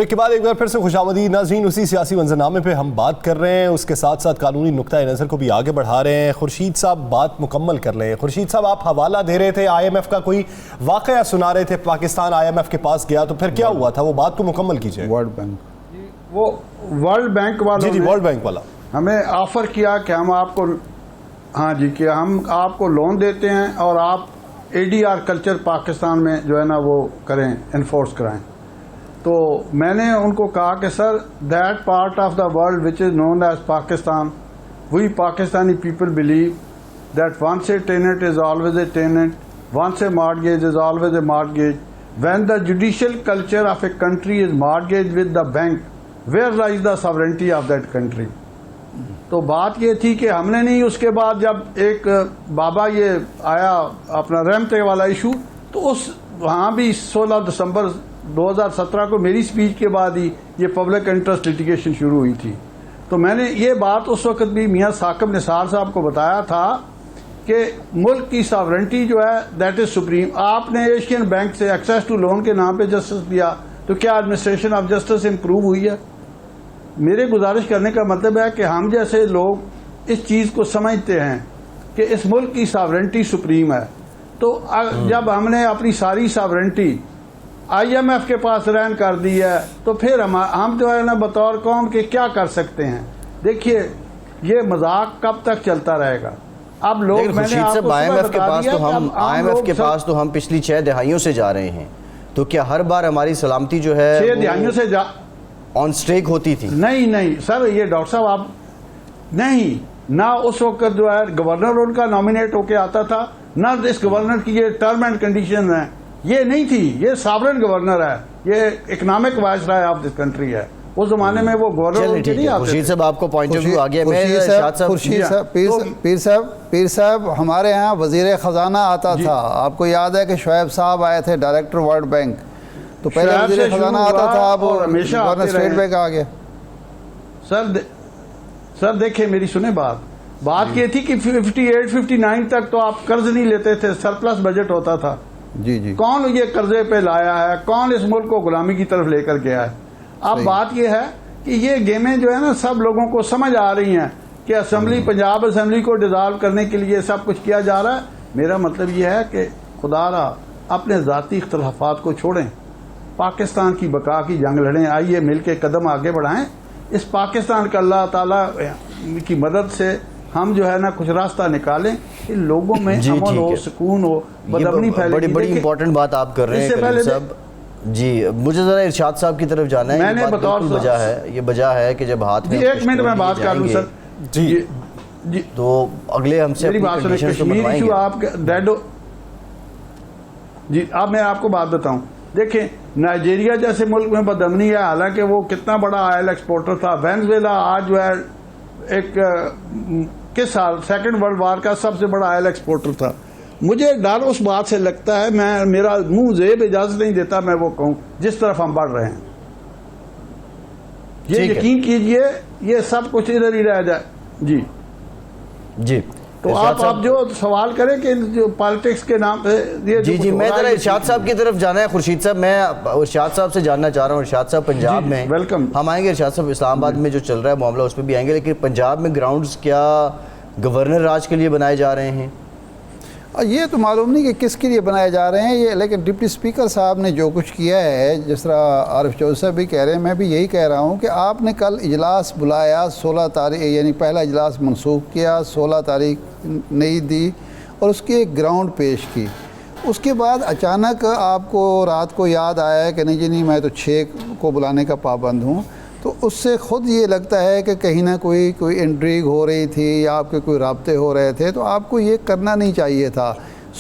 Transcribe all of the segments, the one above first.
Break کے بعد ایک بار پھر سے خوشامدید ناظرین. اسی سیاسی منظرنامے پہ ہم بات کر رہے ہیں, اس کے ساتھ ساتھ قانونی نقطہ نظر کو بھی آگے بڑھا رہے ہیں. خورشید صاحب بات مکمل کر لیں. خورشید صاحب آپ حوالہ دے رہے تھے, آئی ایم ایف کا کوئی واقعہ سنا رہے تھے, پاکستان آئی ایم ایف کے پاس گیا تو پھر کیا ہوا تھا, وہ بات کو مکمل کیجئے. ورلڈ بینک, وہ ورلڈ بینک والوں جی ورلڈ بینک والا ہمیں آفر کیا کہ ہم آپ کو کہ ہم آپ کو لون دیتے ہیں اور آپ اے ڈی آر کلچر پاکستان میں جو ہے نا وہ کریں, انفورس کرائیں. تو میں نے ان کو کہا کہ sir that part of the world which is known as Pakistan, we Pakistani people believe that once a tenant is always a tenant, once a mortgage is always a mortgage. When the judicial culture of a country is mortgage with the bank, where lies the sovereignty of that country. تو بات یہ تھی کہ ہم نے نہیں, اس کے بعد جب ایک بابا یہ آیا اپنا رحمتے والا ایشو, تو اس وہاں بھی 16 دسمبر 2017 کو میری سپیچ کے بعد ہی یہ پبلک انٹرسٹ لٹیگیشن شروع ہوئی تھی. تو میں نے یہ بات اس وقت بھی میاں ثاقب نثار صاحب کو بتایا تھا کہ ملک کی ساورنٹی جو ہے دیٹ از سپریم. آپ نے ایشین بینک سے ایکسیس ٹو لون کے نام پہ جسٹس دیا, تو کیا ایڈمنسٹریشن آف جسٹس امپروو ہوئی ہے؟ میرے گزارش کرنے کا مطلب ہے کہ ہم جیسے لوگ اس چیز کو سمجھتے ہیں کہ اس ملک کی ساورنٹی سپریم ہے. تو جب ہم نے اپنی ساری ساورنٹی آئی ایم ایف کے پاس رہن کر دی ہے, تو پھر ہم جو ہے نا بطور قوم کے کیا کر سکتے ہیں؟ دیکھیے یہ مذاق کب تک چلتا رہے گا؟ اب لوگ میں نے آپ کو آئی ایم ایف کے پاس تو آئی ایم ایف کے پاس تو ہم پچھلی 6 دہائیوں سے جا رہے ہیں, تو کیا ہر بار ہماری سلامتی جو ہے 6 دہائیوں سے آن سٹیک ہوتی تھی؟ نہیں سر, یہ ڈاکٹر صاحب آپ نہیں, نہ اس وقت جو ہے گورنر ان کا نامینیٹ ہو کے آتا تھا, نہ اس گورنر کی یہ ٹرم اینڈ کنڈیشن ہے, یہ نہیں تھی. یہ ساورن گورنر ہے, یہ economic viceroy of this country ہے. اس زمانے میں وہ گورنر نہیں آتے. خورشید صاحب آپ کو پوائنٹ آف ویو آ گیا. پیر صاحب ہمارے ہاں وزیر خزانہ آتا تھا, آپ کو یاد ہے کہ شعیب صاحب آئے تھے ڈائریکٹر ورلڈ بینک, تو پہلے وزیر خزانہ آتا تھا, اب گورنر اسٹیٹ بینک آ گیا. سر دیکھیں میری سنیں بات یہ تھی کہ 58-59 تک تو آپ قرض نہیں لیتے تھے, سرپلس بجٹ ہوتا تھا. جی کون یہ قرضے پہ لایا ہے, کون اس ملک کو غلامی کی طرف لے کر گیا ہے؟ اب بات یہ ہے کہ یہ گیمیں جو ہے نا سب لوگوں کو سمجھ آ رہی ہیں کہ اسمبلی, پنجاب اسمبلی کو ڈیزالو کرنے کے لیے سب کچھ کیا جا رہا ہے. میرا مطلب یہ ہے کہ خدا را اپنے ذاتی اختلافات کو چھوڑیں, پاکستان کی بقا کی جنگ لڑیں, آئیے مل کے قدم آگے بڑھائیں. اس پاکستان کا اللہ تعالیٰ کی مدد سے ہم جو ہے نا کچھ راستہ نکالیں کہ لوگوں میں امن ہو, سکون ہو, بدامنی پھیلے. بڑی امپورٹنٹ بات آپ کر رہے ہیں صاحب. جی مجھے ذرا ارشاد صاحب کی طرف جانا ہے. میں نے بطور یہ وجہ ہے کہ جب ہاتھ میں 1 منٹ میں بات کر لوں سر. جی تو اگلے ہم سے میری بات سنیں. کشمیر ایشو آپ ڈیڈو, جی اب میں آپ کو بات بتاؤں. دیکھیں نائجیریا جیسے ملک میں بدامنی ہے, حالانکہ وہ کتنا بڑا آئل ایکسپورٹر تھا. وینزویلا آج جو ہے ایک کس سال سیکنڈ ورلڈ وار کا سب سے بڑا آئل ایکسپورٹر تھا. مجھے ڈر اس بات سے لگتا ہے, میرا منہ زیب اجازت نہیں دیتا میں وہ کہوں جس طرف ہم بڑھ رہے ہیں. یہ یقین کیجئے یہ سب کچھ ادھر ہی رہ جائے. جی تو آپ جو سوال کریں کہ جو پالیٹکس کے نام پہ جی میں ذرا ارشاد صاحب کی طرف جانا ہے. خورشید صاحب میں ارشاد صاحب سے جاننا چاہ رہا ہوں. ارشاد صاحب پنجاب میں ویلکم, ہم آئیں گے. ارشاد صاحب اسلام آباد میں جو چل رہا ہے معاملہ اس پہ بھی آئیں گے, لیکن پنجاب میں گراؤنڈز کیا گورنر راج کے لیے بنائے جا رہے ہیں؟ یہ تو معلوم نہیں کہ کس کے لیے بنائے جا رہے ہیں یہ, لیکن ڈپٹی اسپیکر صاحب نے جو کچھ کیا ہے, جس طرح عارف چودھری صاحب بھی کہہ رہے ہیں, میں بھی یہی کہہ رہا ہوں کہ آپ نے کل اجلاس بلایا 16 تاریخ, یعنی پہلا اجلاس منسوخ کیا, 16 تاریخ نہیں دی اور اس کی ایک گراؤنڈ پیش کی. اس کے بعد اچانک آپ کو رات کو یاد آیا کہ نہیں میں تو 6 کو بلانے کا پابند ہوں. تو اس سے خود یہ لگتا ہے کہ کہیں نہ کوئی انٹریگ ہو رہی تھی یا آپ کے کوئی رابطے ہو رہے تھے. تو آپ کو یہ کرنا نہیں چاہیے تھا.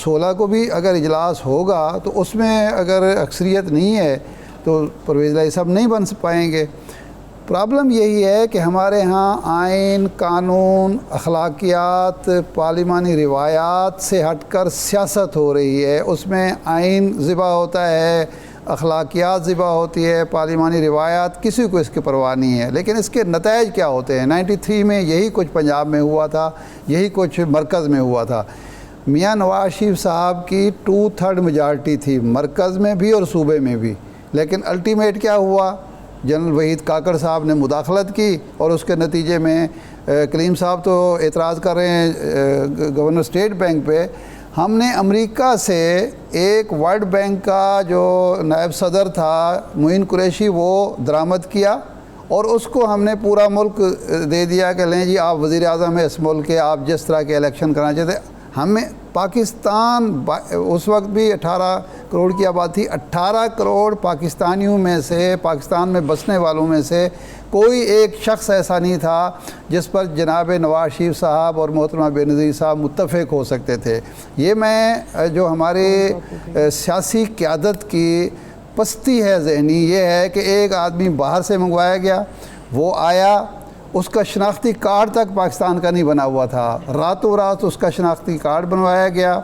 16 کو بھی اگر اجلاس ہوگا تو اس میں اگر اکثریت نہیں ہے تو پرویز الہی صاحب نہیں بن پائیں گے. پرابلم یہی ہے کہ ہمارے ہاں آئین, قانون, اخلاقیات, پارلیمانی روایات سے ہٹ کر سیاست ہو رہی ہے. اس میں آئین ذبح ہوتا ہے, اخلاقیات ذبح ہوتی ہے, پارلیمانی روایات, کسی کو اس کی پرواہ نہیں ہے. لیکن اس کے نتائج کیا ہوتے ہیں؟ 93 میں یہی کچھ پنجاب میں ہوا تھا, یہی کچھ مرکز میں ہوا تھا. میاں نواز شریف صاحب کی 2/3 میجارٹی تھی مرکز میں بھی اور صوبے میں بھی, لیکن الٹیمیٹ کیا ہوا؟ جنرل وحید کاکڑ صاحب نے مداخلت کی اور اس کے نتیجے میں کلیم صاحب تو اعتراض کر رہے ہیں گورنر اسٹیٹ بینک پہ. ہم نے امریکہ سے ایک ورلڈ بینک کا جو نائب صدر تھا معین قریشی وہ درآمد کیا اور اس کو ہم نے پورا ملک دے دیا کہ لیں جی آپ وزیر اعظم ہیں اس ملک کے, آپ جس طرح کے الیکشن کرنا چاہتے. ہمیں پاکستان اس وقت بھی 18 کروڑ کی آبادی تھی, 18 کروڑ پاکستانیوں میں سے, پاکستان میں بسنے والوں میں سے کوئی ایک شخص ایسا نہیں تھا جس پر جناب نواز شریف صاحب اور محترمہ بے نظیر صاحب متفق ہو سکتے تھے. یہ میں جو ہماری سیاسی قیادت کی پستی ہے ذہنی, یہ ہے کہ ایک آدمی باہر سے منگوایا گیا, وہ آیا, اس کا شناختی کارڈ تک پاکستان کا نہیں بنا ہوا تھا, راتوں رات اس کا شناختی کارڈ بنوایا گیا.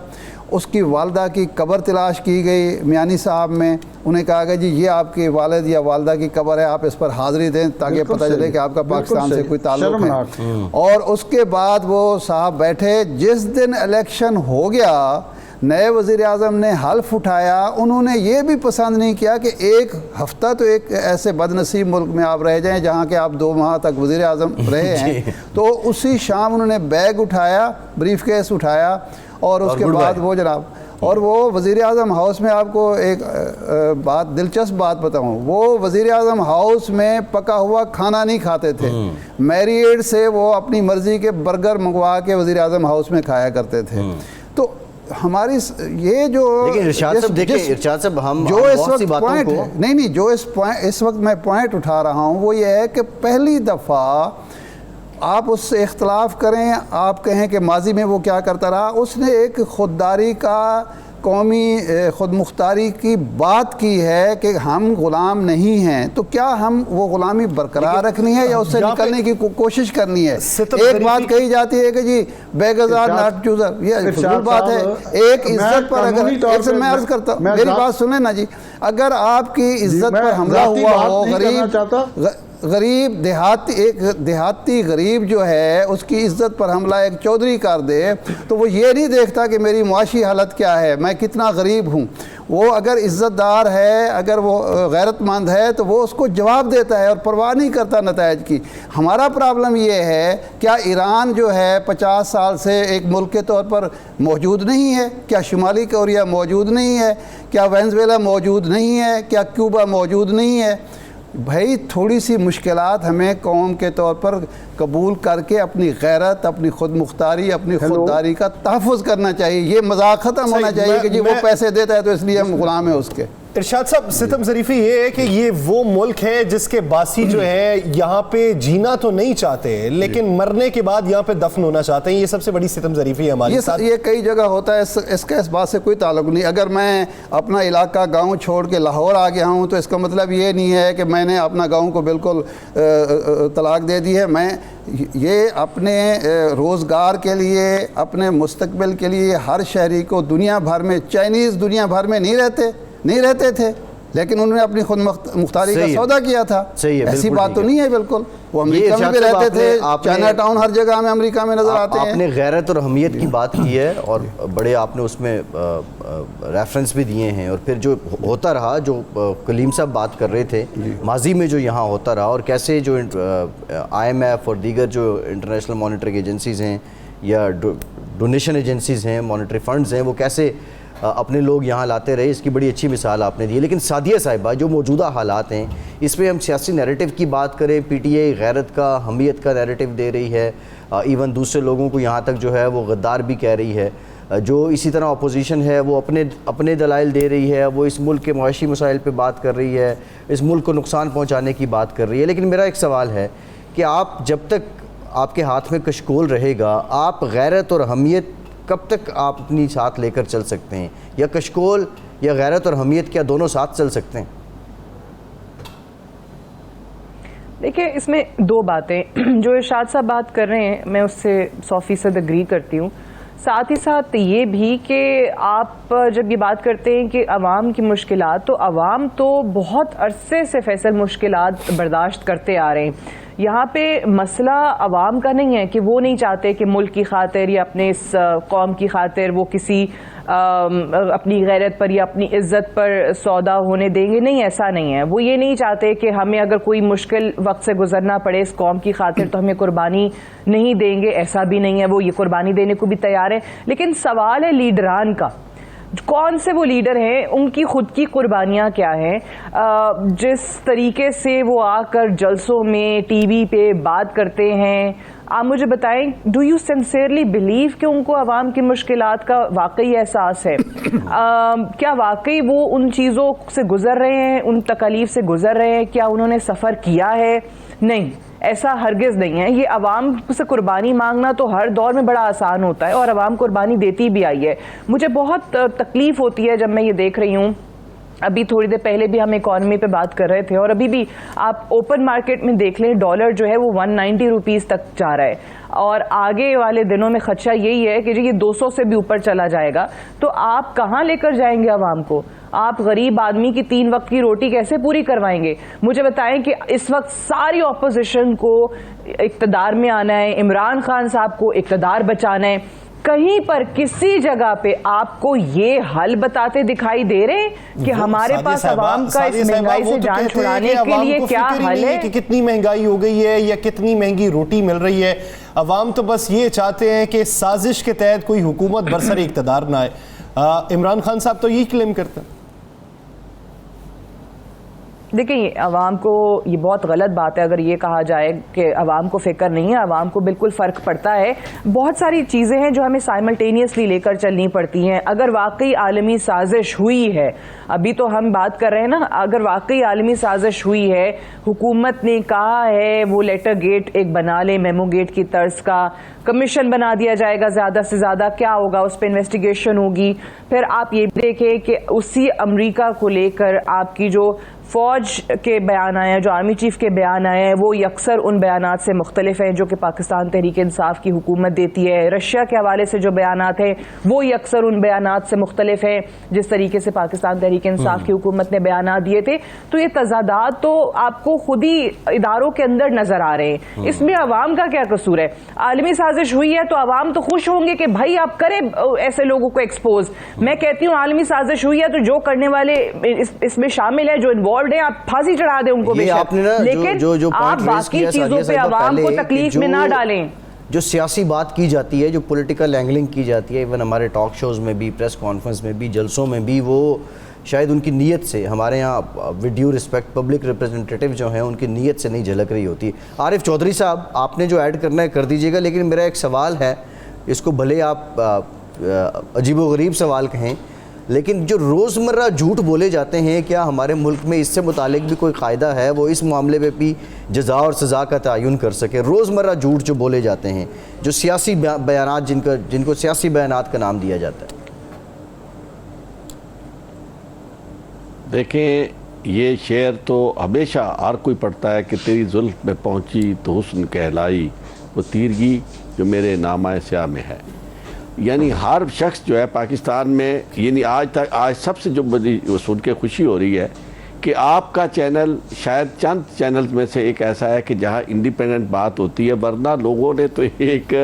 اس کی والدہ کی قبر تلاش کی گئی میانی صاحب میں, انہیں کہا گیا جی یہ آپ کے والد یا والدہ کی قبر ہے, آپ اس پر حاضری دیں تاکہ پتہ چلے کہ آپ کا پاکستان سے کوئی تعلق ہے. اور اس کے بعد وہ صاحب بیٹھے, جس دن الیکشن ہو گیا نئے وزیر اعظم نے حلف اٹھایا, انہوں نے یہ بھی پسند نہیں کیا کہ ایک ہفتہ تو ایک ایسے بد نصیب ملک میں آپ رہ جائیں جہاں کہ آپ 2 ماہ تک وزیر اعظم رہے ہیں. تو اسی شام انہوں نے بیگ اٹھایا, بریف کیس اٹھایا اور اس کے بعد وہ جناب, اور وہ وزیر اعظم ہاؤس میں, آپ کو ایک بات دلچسپ بات بتاؤں, وہ وزیر اعظم ہاؤس میں پکا ہوا کھانا نہیں کھاتے تھے, میریئڈ سے وہ اپنی مرضی کے برگر منگوا کے وزیر اعظم ہاؤس میں کھایا کرتے تھے. تو ہماری یہ جو ارشاد صاحب ہم جو اس وقت پوائنٹ نہیں جو اس وقت میں پوائنٹ اٹھا رہا ہوں وہ یہ ہے کہ پہلی دفعہ آپ اس سے اختلاف کریں, آپ کہیں کہ ماضی میں وہ کیا کرتا رہا, اس نے ایک خودداری کا, قومی خود مختاری کی بات کی ہے کہ ہم غلام نہیں ہیں. تو کیا ہم وہ غلامی برقرار رکھنی ہے یا اس سے نکلنے کی کوشش کرنی ہے؟ ایک بات کہی جاتی ہے کہ جی بیگزار ناٹ چوزر, یہ فضول بات ہے. ایک عزت پر اگر میں عرض کرتا ہوں, میری بات سنیں نا جی, اگر آپ کی عزت پر حملہ ہوا ہو, غریب دیہاتی غریب جو ہے اس کی عزت پر حملہ ایک چودھری کر دے تو وہ یہ نہیں دیکھتا کہ میری معاشی حالت کیا ہے, میں کتنا غریب ہوں. وہ اگر عزت دار ہے, اگر وہ غیرت مند ہے تو وہ اس کو جواب دیتا ہے اور پرواہ نہیں کرتا نتائج کی. ہمارا پرابلم یہ ہے, کیا ایران جو ہے 50 سال سے ایک ملک کے طور پر موجود نہیں ہے؟ کیا شمالی کوریا موجود نہیں ہے؟ کیا وینزویلا موجود نہیں ہے؟ کیا کیوبا موجود نہیں ہے؟ بھائی تھوڑی سی مشکلات ہمیں قوم کے طور پر قبول کر کے اپنی غیرت, اپنی خود مختاری, اپنی خودداری کا تحفظ کرنا چاہیے. یہ مذاق ختم ہونا چاہیے کہ جی وہ پیسے دیتا ہے تو اس لیے ہم غلام ہیں اس کے. ارشاد صاحب, ستم ظریفی یہ ہے کہ یہ وہ ملک ہے جس کے باسی جو ہے یہاں پہ جینا تو نہیں چاہتے لیکن مرنے کے بعد یہاں پہ دفن ہونا چاہتے ہیں. یہ سب سے بڑی ستم ظریفی ہے ہماری ساتھ. یہ کئی جگہ ہوتا ہے, اس کا اس بات سے کوئی تعلق نہیں. اگر میں اپنا علاقہ گاؤں چھوڑ کے لاہور آ گیا ہوں تو اس کا مطلب یہ نہیں ہے کہ میں نے اپنا گاؤں کو بالکل طلاق دے دی ہے. میں یہ اپنے روزگار کے لیے, اپنے مستقبل کے لیے ہر شہری کو دنیا بھر میں, چائنیز دنیا بھر میں نہیں رہتے تھے لیکن انہوں نے اپنی خود مختاری کا سودا کیا تھا. ایسی بات تو نہیں ہے بالکل. وہ امریکہ میں بھی رہتے تھے, چائنا ٹاؤن ہر جگہ میں امریکہ میں نظر آتے ہیں. آپ نے غیرت اور اہمیت کی بات کی ہے اور بڑے آپ نے اس میں ریفرنس بھی دیے ہیں, اور پھر جو ہوتا رہا, جو کلیم صاحب بات کر رہے تھے, ماضی میں جو یہاں ہوتا رہا اور کیسے جو IMF اور دیگر جو انٹرنیشنل مانیٹری ایجنسیز ہیں یا ڈونیشن ایجنسیز ہیں, مانیٹری فنڈز ہیں, وہ کیسے اپنے لوگ یہاں لاتے رہے, اس کی بڑی اچھی مثال آپ نے دی. لیکن سعدیہ صاحبہ, جو موجودہ حالات ہیں اس میں ہم سیاسی نیریٹو کی بات کریں, PTI غیرت کا, حمیت کا نیریٹو دے رہی ہے, ایون دوسرے لوگوں کو یہاں تک جو ہے وہ غدار بھی کہہ رہی ہے. جو اسی طرح اپوزیشن ہے وہ اپنے دلائل دے رہی ہے, وہ اس ملک کے معاشی مسائل پہ بات کر رہی ہے, اس ملک کو نقصان پہنچانے کی بات کر رہی ہے. لیکن میرا ایک سوال ہے کہ آپ جب تک آپ کے ہاتھ میں کشکول رہے گا, آپ غیرت اور حمیت کب تک آپ اپنی ساتھ لے کر چل سکتے ہیں؟ یا کشکول یا غیرت اور حمیت کیا دونوں ساتھ چل سکتے ہیں؟ دیکھیں, اس میں 2 باتیں. جو ارشاد صاحب بات کر رہے ہیں میں اس سے 100% اگری کرتی ہوں. ساتھ ہی ساتھ یہ بھی کہ آپ جب یہ بات کرتے ہیں کہ عوام کی مشکلات, تو عوام تو بہت عرصے سے فیصل مشکلات برداشت کرتے آ رہے ہیں. یہاں پہ مسئلہ عوام کا نہیں ہے کہ وہ نہیں چاہتے کہ ملک کی خاطر یا اپنے اس قوم کی خاطر وہ کسی اپنی غیرت پر یا اپنی عزت پر سودا ہونے دیں گے. نہیں، ایسا نہیں ہے. وہ یہ نہیں چاہتے کہ ہمیں اگر کوئی مشکل وقت سے گزرنا پڑے اس قوم کی خاطر تو ہمیں قربانی نہیں دیں گے. ایسا بھی نہیں ہے. وہ یہ قربانی دینے کو بھی تیار ہے. لیکن سوال ہے لیڈران کا. کون سے وہ لیڈر ہیں، ان کی خود کی قربانیاں کیا ہیں. جس طریقے سے وہ آ کر جلسوں میں ٹی وی پہ بات کرتے ہیں، آپ مجھے بتائیں، ڈو یو سنسیئرلی بلیو کہ ان کو عوام کی مشکلات کا واقعی احساس ہے؟ کیا واقعی وہ ان چیزوں سے گزر رہے ہیں، ان تکالیف سے گزر رہے ہیں؟ کیا انہوں نے سفر کیا ہے؟ نہیں، ایسا ہرگز نہیں ہے. یہ عوام سے قربانی مانگنا تو ہر دور میں بڑا آسان ہوتا ہے، اور عوام قربانی دیتی بھی آئی ہے. مجھے بہت تکلیف ہوتی ہے جب میں یہ دیکھ رہی ہوں. ابھی تھوڑی دیر پہلے بھی ہم اکانومی پہ بات کر رہے تھے، اور ابھی بھی آپ اوپن مارکیٹ میں دیکھ لیں، ڈالر جو ہے وہ 190 روپیز تک جا رہا ہے، اور آگے والے دنوں میں خدشہ یہی ہے کہ یہ 200 سے بھی اوپر چلا جائے گا. تو آپ کہاں لے کر جائیں گے عوام کو؟ آپ غریب آدمی کی 3 وقت کی روٹی کیسے پوری کروائیں گے؟ مجھے بتائیں کہ اس وقت ساری اپوزیشن کو اقتدار میں آنا ہے، عمران خان صاحب کو اقتدار بچانا ہے. کہیں پر کسی جگہ پہ آپ کو یہ حل بتاتے دکھائی دے رہے ہیں کہ ہمارے پاس عوام کا اس مہنگائی سے جان چھڑانے کے لیے کیا حل ہے؟ کہ کتنی مہنگائی ہو گئی ہے یا کتنی مہنگی روٹی مل رہی ہے. عوام تو بس یہ چاہتے ہیں کہ سازش کے تحت کوئی حکومت برسر اقتدار نہ آئے. عمران خان صاحب تو یہی کلیم کرتے ہیں. دیکھیں، عوام کو یہ بہت غلط بات ہے اگر یہ کہا جائے کہ عوام کو فکر نہیں ہے. عوام کو بالکل فرق پڑتا ہے. بہت ساری چیزیں ہیں جو ہمیں سائملٹینیسلی لے کر چلنی پڑتی ہیں. اگر واقعی عالمی سازش ہوئی ہے، ابھی تو ہم بات کر رہے ہیں نا، اگر واقعی عالمی سازش ہوئی ہے، حکومت نے کہا ہے وہ لیٹر گیٹ ایک بنا لے، میمو گیٹ کی طرز کا، کمیشن بنا دیا جائے گا زیادہ سے زیادہ، کیا ہوگا؟ اس پہ انویسٹیگیشن ہوگی. پھر آپ یہ دیکھیں کہ اسی امریکہ کو لے کر آپ کی جو فوج کے بیان آئے ہیں، جو آرمی چیف کے بیان آئے ہیں، وہ یکسر ان بیانات سے مختلف ہیں جو کہ پاکستان تحریک انصاف کی حکومت دیتی ہے. رشیا کے حوالے سے جو بیانات ہیں وہ یکسر ان بیانات سے مختلف ہیں جس طریقے سے پاکستان تحریک انصاف کی حکومت نے بیانات دیے تھے. تو یہ تضادات تو آپ کو خود ہی اداروں کے اندر نظر آ رہے ہیں. اس میں عوام کا کیا قصور ہے؟ عالمی سازش ہوئی ہے تو عوام تو خوش ہوں گے کہ بھائی آپ کریں ایسے لوگوں کو ایکسپوز. میں کہتی ہوں عالمی سازش ہوئی ہے تو جو کرنے والے اس میں شامل ہیں، جو انوالوڈ ہیں، آپ پھانسی چڑھا دیں ان کو بے شک، لیکن آپ باقی چیزوں پہ عوام کو تکلیف میں نہ ڈالیں. جو سیاسی بات کی جاتی ہے، جو پولیٹیکل اینگلنگ کی جاتی ہے، ایون ہمارے ٹاک شوز میں بھی، پریس کانفرنس میں بھی، جلسوں میں بھی، وہ شاید ان کی نیت سے، ہمارے یہاں with due respect public representative جو ہیں ان کی نیت سے نہیں جھلک رہی ہوتی. عارف چودھری صاحب، آپ نے جو ایڈ کرنا ہے کر دیجیے گا، لیکن میرا ایک سوال ہے، اس کو بھلے آپ عجیب و غریب سوال کہیں، لیکن جو روزمرہ جھوٹ بولے جاتے ہیں، کیا ہمارے ملک میں اس سے متعلق بھی کوئی قاعدہ ہے وہ اس معاملے پہ بھی جزا اور سزا کا تعین کر سکے؟ روزمرہ جھوٹ جو بولے جاتے ہیں، جو سیاسی بیانات، جن کو سیاسی بیانات کا نام دیا جاتا ہے. دیکھیں، یہ شعر تو ہمیشہ ہر کوئی پڑھتا ہے کہ تیری زلف میں پہنچی تو حسن کہلائی، وہ تیرگی جو میرے نامہ سیاہ میں ہے. یعنی ہر شخص جو ہے پاکستان میں، یعنی آج سب سے جو بڑی سن کے خوشی ہو رہی ہے کہ آپ کا چینل شاید چند چینلز میں سے ایک ایسا ہے کہ جہاں انڈیپینڈنٹ بات ہوتی ہے، ورنہ لوگوں نے تو ایک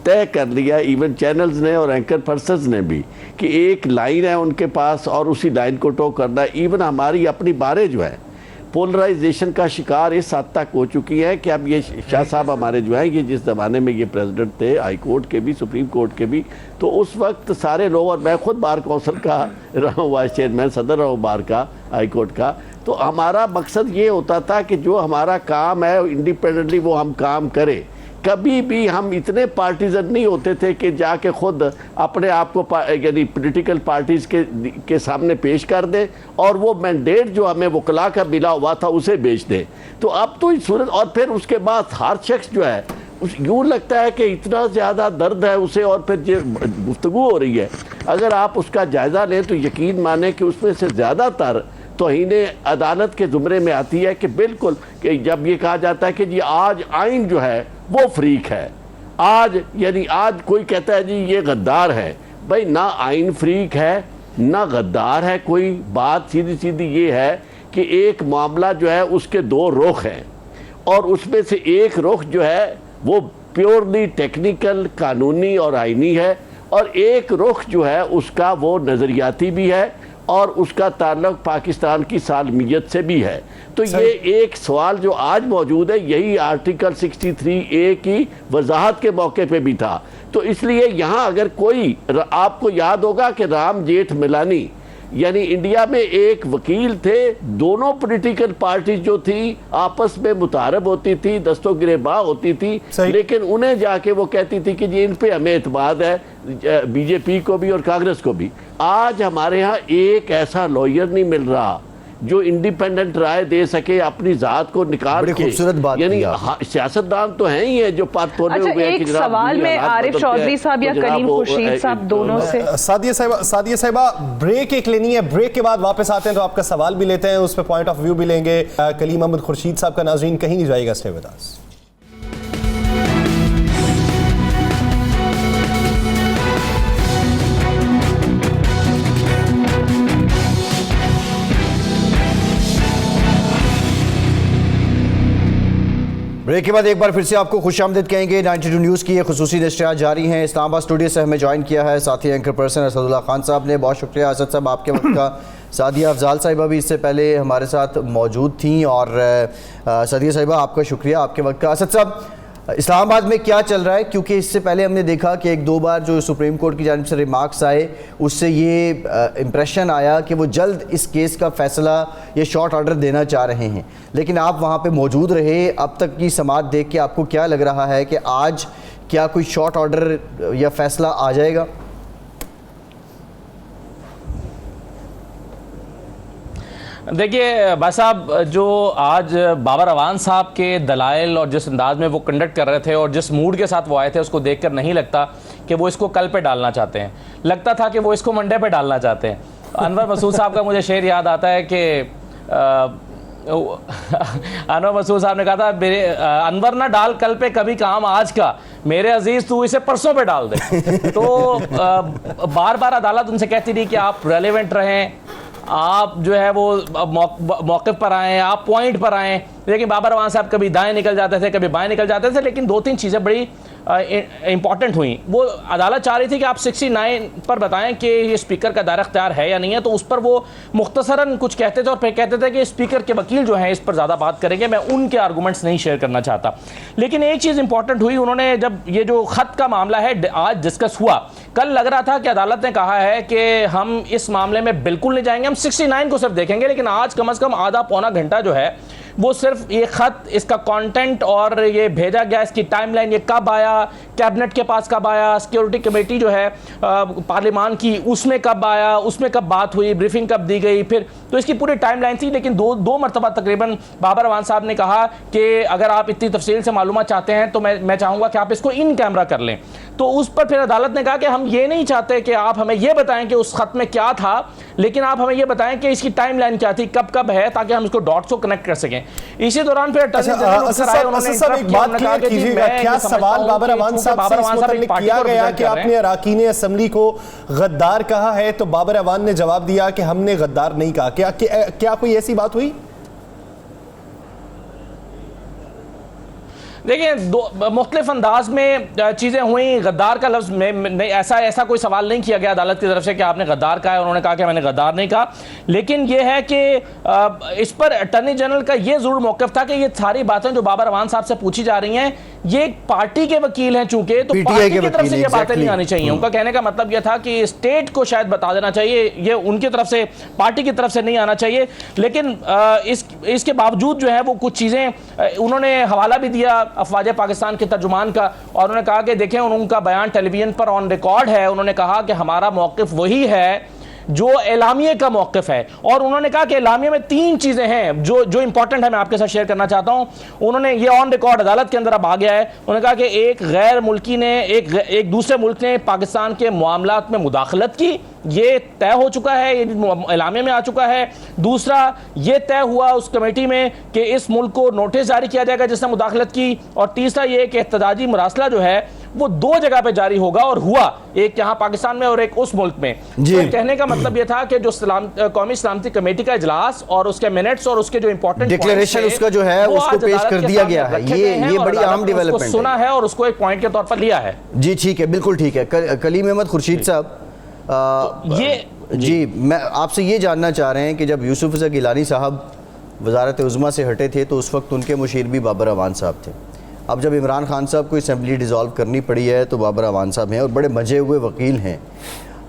طے کر لیا، ایون چینلز نے اور اینکر پرسنز نے بھی، کہ ایک لائن ہے ان کے پاس اور اسی لائن کو ٹو کرنا ہے. ایون ہماری اپنی باریں جو ہے پولرائزیشن کا شکار اس حد تک ہو چکی ہے کہ اب یہ شاہ صاحب ہمارے جو ہیں، یہ جس زمانے میں یہ پریزیڈنٹ تھے ہائی کورٹ کے بھی، سپریم کورٹ کے بھی، تو اس وقت سارے لوگ، اور میں خود بار کونسل کا رہا ہوں، وائس چیئرمین صدر رہا ہوں بار کا، ہائی کورٹ کا، تو ہمارا مقصد یہ ہوتا تھا کہ جو ہمارا کام ہے انڈیپینڈنٹلی وہ ہم کام کریں. کبھی بھی ہم اتنے پارٹیزن نہیں ہوتے تھے کہ جا کے خود اپنے آپ کو یعنی پولیٹیکل پارٹیز کے سامنے پیش کر دیں اور وہ مینڈیٹ جو ہمیں وکلا کا ملا ہوا تھا اسے بیچ دیں. تو اب تو اس صورت، اور پھر اس کے بعد ہر شخص جو ہے یوں لگتا ہے کہ اتنا زیادہ درد ہے اسے، اور پھر گفتگو ہو رہی ہے. اگر آپ اس کا جائزہ لیں تو یقین مانیں کہ اس میں سے زیادہ تر توہین عدالت کے زمرے میں آتی ہے. کہ بالکل، کہ جب یہ کہا جاتا ہے کہ جی آج آئین جو ہے وہ فریق ہے، یعنی آج کوئی کہتا ہے جی یہ غدار ہے. بھائی نہ آئین فریق ہے نہ غدار ہے کوئی. بات سیدھی یہ ہے کہ ایک معاملہ جو ہے اس کے 2 رخ ہیں، اور اس میں سے ایک رخ جو ہے وہ پیورلی ٹیکنیکل، قانونی اور آئینی ہے، اور ایک رخ جو ہے اس کا وہ نظریاتی بھی ہے اور اس کا تعلق پاکستان کی سالمیت سے بھی ہے. تو یہ ایک سوال جو آج موجود ہے یہی آرٹیکل 63A کی وضاحت کے موقع پہ بھی تھا. تو اس لیے یہاں اگر کوئی, آپ کو یاد ہوگا کہ رام جیٹھ ملانی یعنی انڈیا میں ایک وکیل تھے, دونوں پولیٹیکل پارٹیز جو تھی آپس میں متعارف ہوتی تھی, دست و گریباں ہوتی تھی, لیکن انہیں جا کے وہ کہتی تھی کہ ان پہ ہمیں اعتماد ہے, بی جے پی کو بھی اور کانگریس کو بھی. آج ہمارے ہاں ایک ایسا لوئر نہیں مل رہا جو انڈیپینڈنٹ رائے دے سکے اپنی ذات کو نکال کے. یعنی سیاستدان تو ہیں ہی ہیں جو پات تولے ہوئے ہیں. ایک سوال میں عارف چودھری صاحب یا کلیم خورشید صاحب دونوں سے. سعدیہ صاحبہ بریک ایک لینی ہے, بریک کے بعد واپس آتے ہیں تو آپ کا سوال بھی لیتے ہیں, اس پہ پوائنٹ آف ویو بھی لیں گے. کلیم احمد خورشید صاحب کا. ناظرین کہیں نہیں جائے گا, اسٹے ود اس. بریک کے بعد ایک بار پھر سے آپ کو خوش آمدید کہیں گے. 92 نیوز کی یہ خصوصی نشریات جاری ہیں. اسلام آباد اسٹوڈیو سے ہمیں جوائن کیا ہے ساتھی اینکر پرسن اسد اللہ خان صاحب نے. بہت شکریہ اسد صاحب آپ کے وقت کا. سعدیہ افضال صاحبہ بھی اس سے پہلے ہمارے ساتھ موجود تھیں, اور سعدیہ صاحبہ آپ کا شکریہ آپ کے وقت کا. اسد صاحب, اسلام آباد میں کیا چل رہا ہے؟ کیونکہ اس سے پہلے ہم نے دیکھا کہ ایک دو بار جو سپریم کورٹ کی جانب سے ریمارکس آئے اس سے یہ امپریشن آیا کہ وہ جلد اس کیس کا فیصلہ یہ شارٹ آرڈر دینا چاہ رہے ہیں, لیکن آپ وہاں پہ موجود رہے. اب تک کی سماعت دیکھ کے آپ کو کیا لگ رہا ہے کہ آج کیا کوئی شارٹ آرڈر یا فیصلہ آ جائے گا؟ دیکھیے بھائی صاحب, جو آج بابر اعوان صاحب کے دلائل اور جس انداز میں وہ کنڈکٹ کر رہے تھے اور جس موڈ کے ساتھ وہ آئے تھے, اس کو دیکھ کر نہیں لگتا کہ وہ اس کو کل پہ ڈالنا چاہتے ہیں. لگتا تھا کہ وہ اس کو منڈے پہ ڈالنا چاہتے ہیں. انور مسعود صاحب کا مجھے شعر یاد آتا ہے کہ انور مسعود صاحب نے کہا تھا, انور نہ ڈال کل پہ کبھی کام آج کا, میرے عزیز تو اسے پرسوں پہ ڈال دے. تو بار بار عدالت ان سے کہتی تھی کہ آپ ریلیونٹ رہیں, آپ جو ہے وہ موقف پر آئیں, آپ پوائنٹ پر آئیں. لیکن بابر اعوان صاحب کبھی دائیں نکل جاتے تھے, کبھی بائیں نکل جاتے تھے. لیکن دو تین چیزیں بڑی امپورٹنٹ ہوئیں. وہ عدالت چاہ رہی تھی کہ آپ 69 پر بتائیں کہ یہ اسپیکر کا دائرہ اختیار ہے یا نہیں ہے. تو اس پر وہ مختصراً کچھ کہتے تھے اور پھر کہتے تھے کہ اسپیکر کے وکیل جو ہیں اس پر زیادہ بات کریں گے, میں ان کے آرگومنٹس نہیں شیئر کرنا چاہتا. لیکن ایک چیز امپورٹنٹ ہوئی, انہوں نے جب یہ جو خط کا معاملہ ہے آج ڈسکس ہوا, کل لگ رہا تھا کہ عدالت نے کہا ہے کہ ہم اس معاملے میں بالکل نہیں جائیں گے, ہم 69 کو صرف دیکھیں گے. لیکن آج کم از کم آدھا پونا گھنٹہ جو ہے وہ صرف یہ خط, اس کا کانٹینٹ اور یہ بھیجا گیا, اس کی ٹائم لائن, یہ کب آیا, کیبنٹ کے پاس کب آیا, سیکیورٹی کمیٹی جو ہے پارلیمان کی اس میں کب آیا, اس میں کب بات ہوئی, بریفنگ کب دی گئی, پھر تو اس کی پوری ٹائم لائن تھی. لیکن دو مرتبہ تقریباً بابر اعوان صاحب نے کہا کہ اگر آپ اتنی تفصیل سے معلومات چاہتے ہیں تو میں چاہوں گا کہ آپ اس کو ان کیمرہ کر لیں. تو اس پر پھر عدالت نے کہا کہ ہم یہ نہیں چاہتے کہ آپ ہمیں یہ بتائیں کہ اس خط میں کیا تھا, لیکن آپ ہمیں یہ بتائیں کہ اس کی ٹائم لائن کیا تھی, کب کب ہے, تاکہ ہم اس کو ڈاٹس کو کنیکٹ کر سکیں. اسی دوران پھر کیا سوال بابر اعوان صاحب سے اس متعلق کیا گیا کہ آپ نے اراکین اسمبلی کو غدار کہا ہے, تو بابر اعوان نے جواب دیا کہ ہم نے غدار نہیں کہا. کیا کوئی ایسی بات ہوئی؟ دیکھیں مختلف انداز میں چیزیں ہوئیں. غدار کا لفظ میں ایسا کوئی سوال نہیں کیا گیا عدالت کی طرف سے کہ آپ نے غدار کہا ہے, انہوں نے کہا کہ میں نے غدار نہیں کہا. لیکن یہ ہے کہ اس پر اٹارنی جنرل کا یہ ضرور موقف تھا کہ یہ ساری باتیں جو بابر اعوان صاحب سے پوچھی جا رہی ہیں یہ ایک پارٹی کے وکیل ہیں, چونکہ تو پارٹی کی طرف سے یہ باتیں نہیں آنی چاہیے. ان کا کہنے کا مطلب یہ تھا کہ اسٹیٹ کو شاید بتا دینا چاہیے, یہ ان کی طرف سے پارٹی کی طرف سے نہیں آنا چاہیے. لیکن اس کے باوجود جو ہے وہ کچھ چیزیں انہوں نے حوالہ بھی دیا افواج پاکستان کے ترجمان کا, اور انہوں نے کہا کہ دیکھیں ان کا بیان ٹیلی ویژن پر آن ریکارڈ ہے. انہوں نے کہا کہ ہمارا موقف وہی ہے جو اعلامیے کا موقف ہے, اور انہوں نے کہا کہ اعلامیے میں 3 چیزیں ہیں جو امپورٹنٹ ہے, میں آپ کے ساتھ شیئر کرنا چاہتا ہوں. انہوں نے یہ آن ریکارڈ عدالت کے اندر اب آ گیا ہے. انہوں نے کہا کہ ایک غیر ملکی نے ایک دوسرے ملک نے پاکستان کے معاملات میں مداخلت کی, یہ طے ہو چکا ہے, یہ اعلامیہ میں آ چکا ہے. دوسرا یہ طے ہوا اس کمیٹی میں کہ اس ملک کو نوٹس جاری کیا جائے گا جس نے مداخلت کی. اور تیسرا یہ کہ احتجاجی مراسلہ جو ہے وہ 2 جگہ پہ جاری ہوگا, اور ہوا ایک یہاں پاکستان میں اور ایک اس ملک میں. تو کہنے کا مطلب یہ تھا کہ جو قومی سلامتی کمیٹی کا اجلاس اور اس کے منٹس اور اس کے جو امپورٹنٹ ڈکلیریشن اس کا جو ہے اس کو پیش کر دیا گیا ہے. یہ بڑی عام ڈیولپمنٹ ہے, سنا ہے اور اس کو ایک پوائنٹ کے طور پر لیا ہے. جی ٹھیک ہے, بالکل ٹھیک ہے. کلیم احمد خورشید صاحب, جی میں آپ سے یہ جاننا چاہ رہے ہیں کہ جب یوسف رضا گیلانی صاحب وزارت عظمیٰ سے ہٹے تھے تو اس وقت ان کے مشیر بھی بابر اعوان صاحب تھے. اب جب عمران خان صاحب کو اسمبلی ڈیزالو کرنی پڑی ہے تو بابر اعوان صاحب ہیں اور بڑے مجھے ہوئے وکیل ہیں.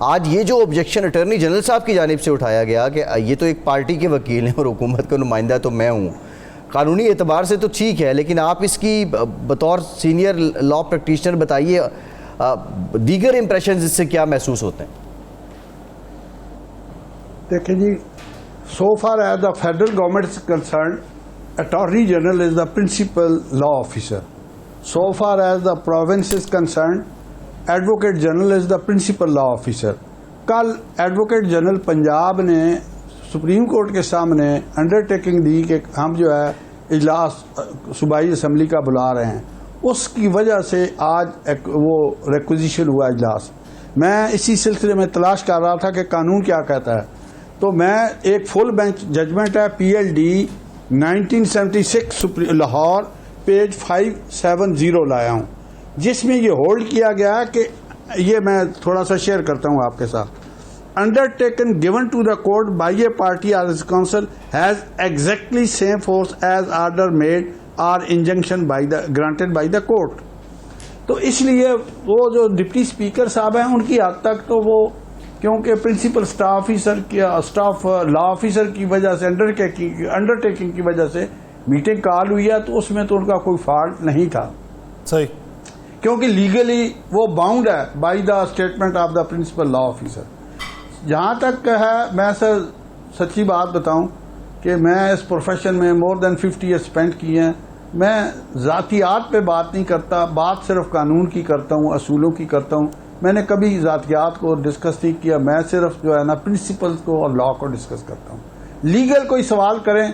آج یہ جو آبجیکشن اٹارنی جنرل صاحب کی جانب سے اٹھایا گیا کہ یہ تو ایک پارٹی کے وکیل ہیں اور حکومت کا نمائندہ تو میں ہوں, قانونی اعتبار سے تو ٹھیک ہے, لیکن آپ اس کی بطور سینئر لا پریکٹیشنر بتائیے دیگر امپریشنز اس سے کیا محسوس ہوتے ہیں؟ دیکھیں جی, so far as the federal government is concerned, attorney general is the principal law officer. So far as the province is concerned, advocate general is the principal law officer. کل ایڈوکیٹ جنرل پنجاب نے supreme court کے سامنے undertaking دی کہ ہم جو ہے اجلاس صوبائی اسمبلی کا بلا رہے ہیں, اس کی وجہ سے آج وہ ریکوزیشن ہوا اجلاس. میں اسی سلسلے میں تلاش کر رہا تھا کہ قانون کیا کہتا ہے, تو میں ایک فل بینچ ججمنٹ ہے PLD 1976 لاہور پیج 570 لایا ہوں, جس میں یہ ہولڈ کیا گیا کہ یہ میں تھوڑا سا شیئر کرتا ہوں آپ کے ساتھ. Undertaken given to the court by a party or its counsel has exactly same force as order made or injunction granted by the court. تو اس لیے وہ جو ڈپٹی اسپیکر صاحب ہیں ان کی حد تک تو وہ کیونکہ پرنسپل اسٹاف لا آفیسر کی وجہ سے انڈرٹیکنگ کی وجہ سے میٹنگ کال ہوئی ہے, تو اس میں تو ان کا کوئی فالٹ نہیں تھا. صحیح, کیونکہ لیگلی وہ باؤنڈ ہے by the statement of the principal law officer. جہاں تک ہے, میں سر سچی بات بتاؤں کہ میں اس پروفیشن میں مور دین 50 ایئر اسپینڈ کیے ہیں. میں ذاتیات پہ بات نہیں کرتا, بات صرف قانون کی کرتا ہوں, اصولوں کی کرتا ہوں. میں نے کبھی ذاتیات کو ڈسکس نہیں کیا, میں صرف جو ہے نا پرنسپلز کو اور لا کو ڈسکس کرتا ہوں. لیگل کوئی سوال کریں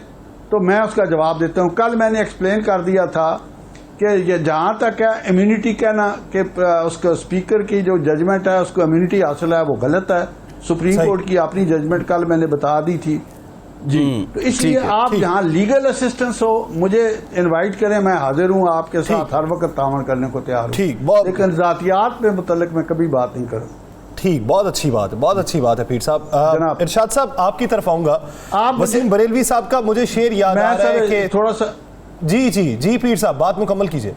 تو میں اس کا جواب دیتا ہوں. کل میں نے ایکسپلین کر دیا تھا کہ یہ جہاں تک ہے امیونٹی کہنا کہ اس کو اسپیکر کی جو ججمنٹ ہے اس کو امیونٹی حاصل ہے, وہ غلط ہے. سپریم کورٹ کی اپنی ججمنٹ کل میں نے بتا دی تھی. جی, تو اس لیے آپ جہاں لیگل اسسٹنس ہو مجھے انوائٹ کریں, میں حاضر ہوں آپ کے ساتھ ہر وقت تعاون کرنے کو تیار ہوں, لیکن ذاتیات پہ متعلق میں کبھی بات نہیں کروں. ٹھیک, بہت اچھی بات ہے, بہت اچھی بات ہے. پیر صاحب, ارشاد صاحب آپ کی طرف آؤں گا. وسیم بریلوی صاحب کا مجھے شعر یاد آ رہا ہے کہ تھوڑا سا جی پیر صاحب بات مکمل کیجئے.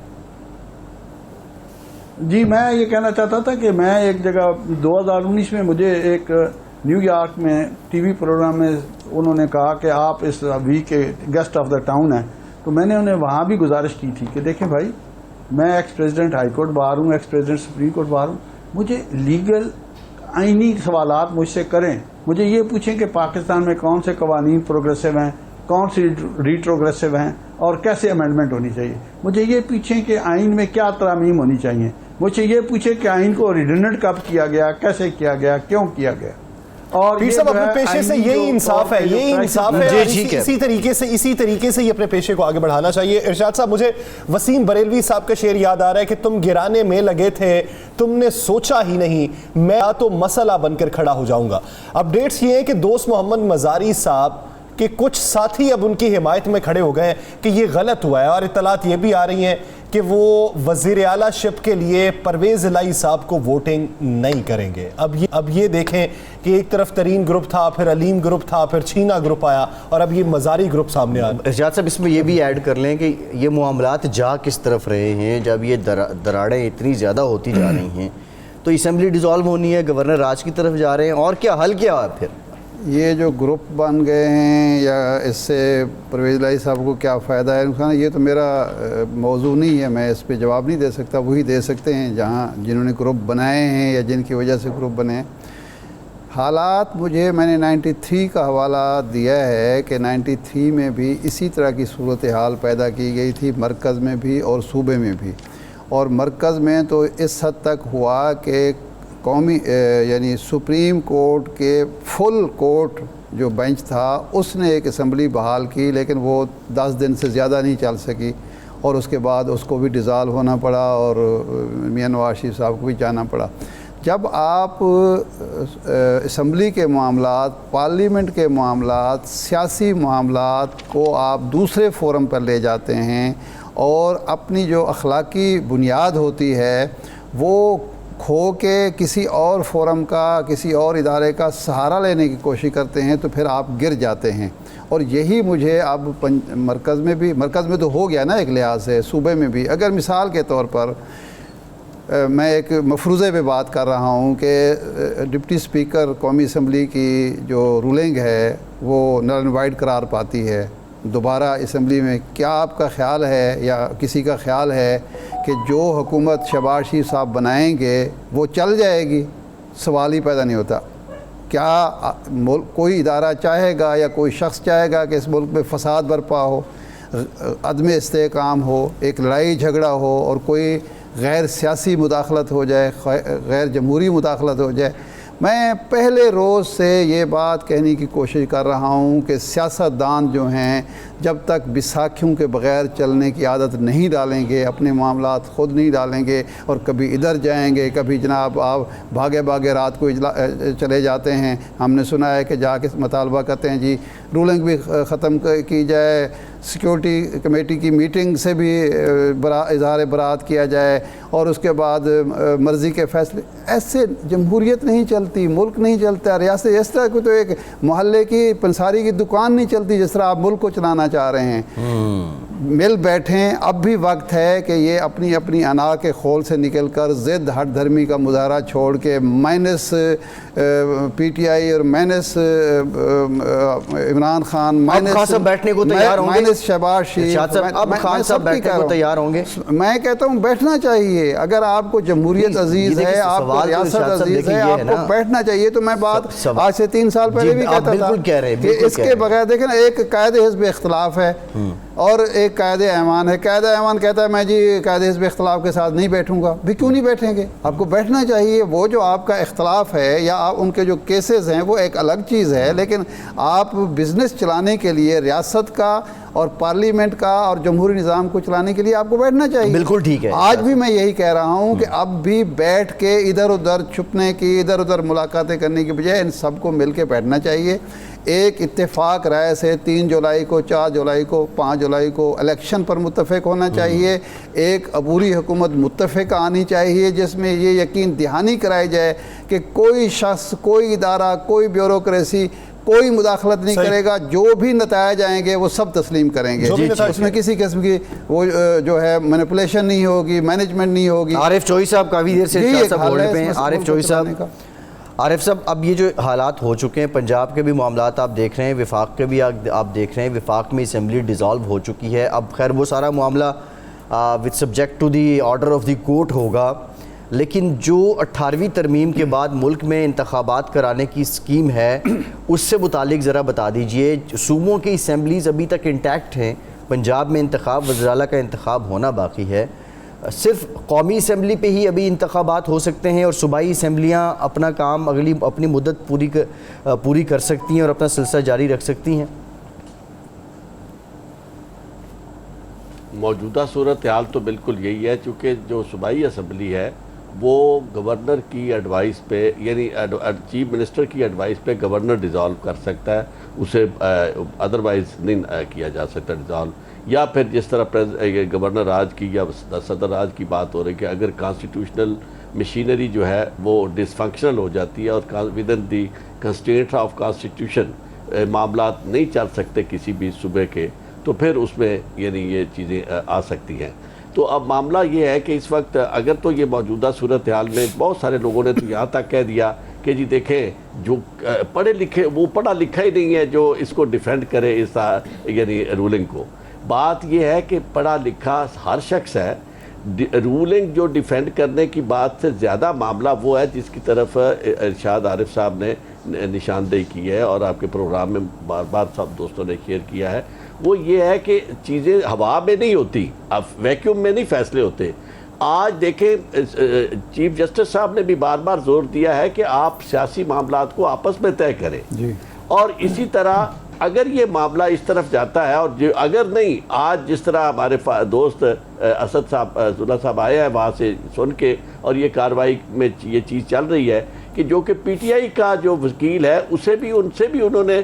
جی, میں یہ کہنا چاہتا تھا کہ میں ایک جگہ 2019 میں مجھے ایک نیو یارک میں ٹی وی پروگرام میں انہوں نے کہا کہ آپ اس ویک کے گیسٹ آف دا ٹاؤن ہیں, تو میں نے انہیں وہاں بھی گزارش کی تھی کہ دیکھیں بھائی, میں ایکس پریزیڈنٹ ہائی کورٹ باہر ہوں, ایکس پریزیڈنٹ سپریم کورٹ باہر ہوں, مجھے لیگل آئینی سوالات مجھ سے کریں. مجھے یہ پوچھیں کہ پاکستان میں کون سے قوانین پروگریسو ہیں, کون سی ریٹروگریسو ہیں اور کیسے امینڈمنٹ ہونی چاہیے. مجھے یہ پوچھیں کہ آئین میں کیا ترامیم ہونی چاہیے. مجھے یہ پوچھیں کہ آئین کو ریڈنڈنٹ کب کیا گیا, کیسے کیا گیا, کیوں کیا گیا. اور پیر صاحب اپنے پیشے سے یہی انصاف ہے, یہی انصاف ہے, اسی طریقے سے یہ اپنے پیشے کو آگے بڑھانا چاہیے. ارشاد صاحب, مجھے وسیم بریلوی صاحب کا شعر یاد آ رہا ہے کہ تم گرانے میں لگے تھے, تم نے سوچا ہی نہیں, میں تو مسئلہ بن کر کھڑا ہو جاؤں گا. اپڈیٹس یہ ہیں کہ دوست محمد مزاری صاحب کہ کچھ ساتھی اب ان کی حمایت میں کھڑے ہو گئے ہیں کہ یہ غلط ہوا ہے, اور اطلاعات یہ بھی آ رہی ہیں کہ وہ وزیر اعلیٰ شپ کے لیے پرویز الہی صاحب کو ووٹنگ نہیں کریں گے. اب یہ دیکھیں کہ ایک طرف ترین گروپ تھا, پھر علیم گروپ تھا, پھر چھینا گروپ آیا, اور اب یہ مزاری گروپ سامنے آیا. ارشاد صاحب, اس میں یہ بھی ایڈ کر لیں کہ یہ معاملات جا کس طرف رہے ہیں. جب یہ دراڑیں اتنی زیادہ ہوتی جا رہی ہیں تو اسمبلی ڈیزالو ہونی ہے, گورنر راج کی طرف جا رہے ہیں, اور کیا حل کیا ہے پھر؟ یہ جو گروپ بن گئے ہیں یا اس سے پرویز الہی صاحب کو کیا فائدہ ہے نقصان, یہ تو میرا موضوع نہیں ہے, میں اس پہ جواب نہیں دے سکتا. وہی دے سکتے ہیں جنہوں نے گروپ بنائے ہیں یا جن کی وجہ سے گروپ بنے ہیں. حالات میں نے 93 کا حوالہ دیا ہے کہ 93 میں بھی اسی طرح کی صورتحال پیدا کی گئی تھی, مرکز میں بھی اور صوبے میں بھی. اور مرکز میں تو اس حد تک ہوا کہ قومی یعنی سپریم کورٹ کے فل کورٹ جو بینچ تھا اس نے ایک اسمبلی بحال کی، لیکن وہ 10 دن سے زیادہ نہیں چل سکی، اور اس کے بعد اس کو بھی ڈیزالو ہونا پڑا اور میاں نواز شریف صاحب کو بھی جانا پڑا۔ جب آپ اسمبلی کے معاملات، پارلیمنٹ کے معاملات، سیاسی معاملات کو آپ دوسرے فورم پر لے جاتے ہیں اور اپنی جو اخلاقی بنیاد ہوتی ہے وہ کھو کے کسی اور فورم کا، کسی اور ادارے کا سہارا لینے کی کوشش کرتے ہیں تو پھر آپ گر جاتے ہیں۔ اور یہی مجھے اب مرکز میں تو ہو گیا نا ایک لحاظ سے، صوبے میں بھی، اگر مثال کے طور پر میں ایک مفروضے پہ بات کر رہا ہوں کہ ڈپٹی اسپیکر قومی اسمبلی کی جو رولنگ ہے وہ نل اینڈ وائڈ قرار پاتی ہے دوبارہ اسمبلی میں، کیا آپ کا خیال ہے یا کسی کا خیال ہے کہ جو حکومت شہباز شریف صاحب بنائیں گے وہ چل جائے گی؟ سوال ہی پیدا نہیں ہوتا۔ کیا ملک کوئی ادارہ چاہے گا یا کوئی شخص چاہے گا کہ اس ملک میں فساد برپا ہو، عدم استحکام ہو، ایک لڑائی جھگڑا ہو اور کوئی غیر سیاسی مداخلت ہو جائے، غیر جمہوری مداخلت ہو جائے؟ میں پہلے روز سے یہ بات کہنے کی کوشش کر رہا ہوں کہ سیاستدان جو ہیں جب تک بیساکھیوں کے بغیر چلنے کی عادت نہیں ڈالیں گے، اپنے معاملات خود نہیں ڈالیں گے اور کبھی ادھر جائیں گے، کبھی جناب آپ بھاگے رات کو چلے جاتے ہیں، ہم نے سنا ہے کہ جا کے مطالبہ کرتے ہیں جی رولنگ بھی ختم کی جائے، سیکورٹی کمیٹی کی میٹنگ سے بھی اظہار برات کیا جائے اور اس کے بعد مرضی کے فیصلے۔ ایسے جمہوریت نہیں چلتی، ملک نہیں چلتا، ریاست اس طرح کو تو ایک محلے کی پنساری کی دکان نہیں چلتی جس طرح آپ ملک کو چلانا چاہ رہے ہیں۔ مل بیٹھیں، اب بھی وقت ہے کہ یہ اپنی اپنی انا کے خول سے نکل کر ضد ہٹ دھرمی کا مظاہرہ چھوڑ کے مائنس پی ٹی آئی اور مائنس عمران خان، مائنس بیٹھنے کو تیار ہوں گے؟ شہباز شریف، اب خان صاحب بیٹھنے کو تیار ہوں گے؟ میں کہتا ہوں بیٹھنا چاہیے، اگر آپ کو جمہوریت عزیز ہے، آپ کو ریاست عزیز ہے، آپ کو بیٹھنا چاہیے۔ تو میں بات آج سے 3 سال پہلے بھی کہتا تھا کہ اس کے بغیر دیکھیں نا، ایک قائد حزب اختلاف ہے اور ایک قائد ایوان ہے۔ قائد ایوان کہتا ہے میں جی قائد حزب اختلاف کے ساتھ نہیں بیٹھوں گا، بھی کیوں نہیں بیٹھیں گے؟ آپ کو بیٹھنا چاہیے۔ وہ جو آپ کا اختلاف ہے یا آپ ان کے جو کیسز ہیں وہ ایک الگ چیز ہے، لیکن آپ بزنس چلانے کے لیے ریاست کا اور پارلیمنٹ کا اور جمہوری نظام کو چلانے کے لیے آپ کو بیٹھنا چاہیے۔ بالکل ٹھیک ہے۔ آج بھی میں یہی کہہ رہا ہوں کہ اب بھی بیٹھ کے ادھر ادھر چھپنے کی، ادھر ادھر ملاقاتیں کرنے کی بجائے ان سب کو مل کے بیٹھنا چاہیے۔ ایک اتفاق رائے سے 3 جولائی کو، 4 جولائی کو، 5 جولائی کو الیکشن پر متفق ہونا چاہیے۔ ایک عبوری حکومت متفق آنی چاہیے جس میں یہ یقین دہانی کرائی جائے کہ کوئی شخص، کوئی ادارہ، کوئی بیوروکریسی کوئی مداخلت نہیں کرے گا، جو بھی نتائج آئیں گے وہ سب تسلیم کریں گے، اس میں کسی قسم کی وہ جو ہے مینیپولیشن نہیں ہوگی، مینجمنٹ نہیں ہوگی۔ عارف چوئی صاحب کافی دیر سے بول رہے ہیں۔ عارف صاحب، اب یہ جو حالات ہو چکے ہیں، پنجاب کے بھی معاملات آپ دیکھ رہے ہیں، وفاق کے بھی آپ دیکھ رہے ہیں، وفاق میں اسمبلی ڈیزالو ہو چکی ہے، اب خیر وہ سارا معاملہ with subject to the order of the court ہوگا، لیکن جو 18ویں ترمیم کے بعد ملک میں انتخابات کرانے کی اسکیم ہے اس سے متعلق ذرا بتا دیجئے۔ صوبوں کی اسمبلیز ابھی تک انٹیکٹ ہیں، پنجاب میں انتخاب وزراء کا انتخاب ہونا باقی ہے، صرف قومی اسمبلی پہ ہی ابھی انتخابات ہو سکتے ہیں اور صوبائی اسمبلیاں اپنا کام اپنی مدت پوری کر سکتی ہیں اور اپنا سلسلہ جاری رکھ سکتی ہیں۔ موجودہ صورتحال تو بالکل یہی ہے، چونکہ جو صوبائی اسمبلی ہے وہ گورنر کی ایڈوائس پہ، یعنی چیف منسٹر کی ایڈوائس پہ گورنر ڈیزالو کر سکتا ہے، اسے ادروائز نہیں کیا جا سکتا ڈیزالو، یا پھر جس طرح گورنر راج کی یا صدر راج کی بات ہو رہی کہ اگر کانسٹیٹیوشنل مشینری جو ہے وہ ڈس فنکشنل ہو جاتی ہے اور with in the constraint of constitution معاملات نہیں چل سکتے کسی بھی صوبے کے، تو پھر اس میں یعنی یہ چیزیں آ سکتی ہیں۔ تو اب معاملہ یہ ہے کہ اس وقت اگر تو یہ موجودہ صورتحال میں بہت سارے لوگوں نے تو یہاں تک کہہ دیا کہ جی دیکھیں جو پڑھے لکھے، وہ پڑھا لکھا ہی نہیں ہے جو اس کو ڈیفینڈ کرے اس یعنی رولنگ کو۔ بات یہ ہے کہ پڑھا لکھا ہر شخص ہے، رولنگ جو ڈیفینڈ کرنے کی بات سے زیادہ معاملہ وہ ہے جس کی طرف ارشاد عارف صاحب نے نشاندہی کی ہے اور آپ کے پروگرام میں بار بار سب دوستوں نے شیئر کیا ہے، وہ یہ ہے کہ چیزیں ہوا میں نہیں ہوتی، اب ویکیوم میں نہیں فیصلے ہوتے، آج دیکھیں چیف جسٹس صاحب نے بھی بار بار زور دیا ہے کہ آپ سیاسی معاملات کو آپس میں طے کریں اور اسی طرح اگر یہ معاملہ اس طرف جاتا ہے اور اگر نہیں، آج جس طرح ہمارے دوست اسد صاحب عبداللہ صاحب آئے ہیں وہاں سے سن کے، اور یہ کارروائی میں یہ چیز چل رہی ہے کہ جو کہ پی ٹی آئی کا جو وکیل ہے ان سے بھی انہوں نے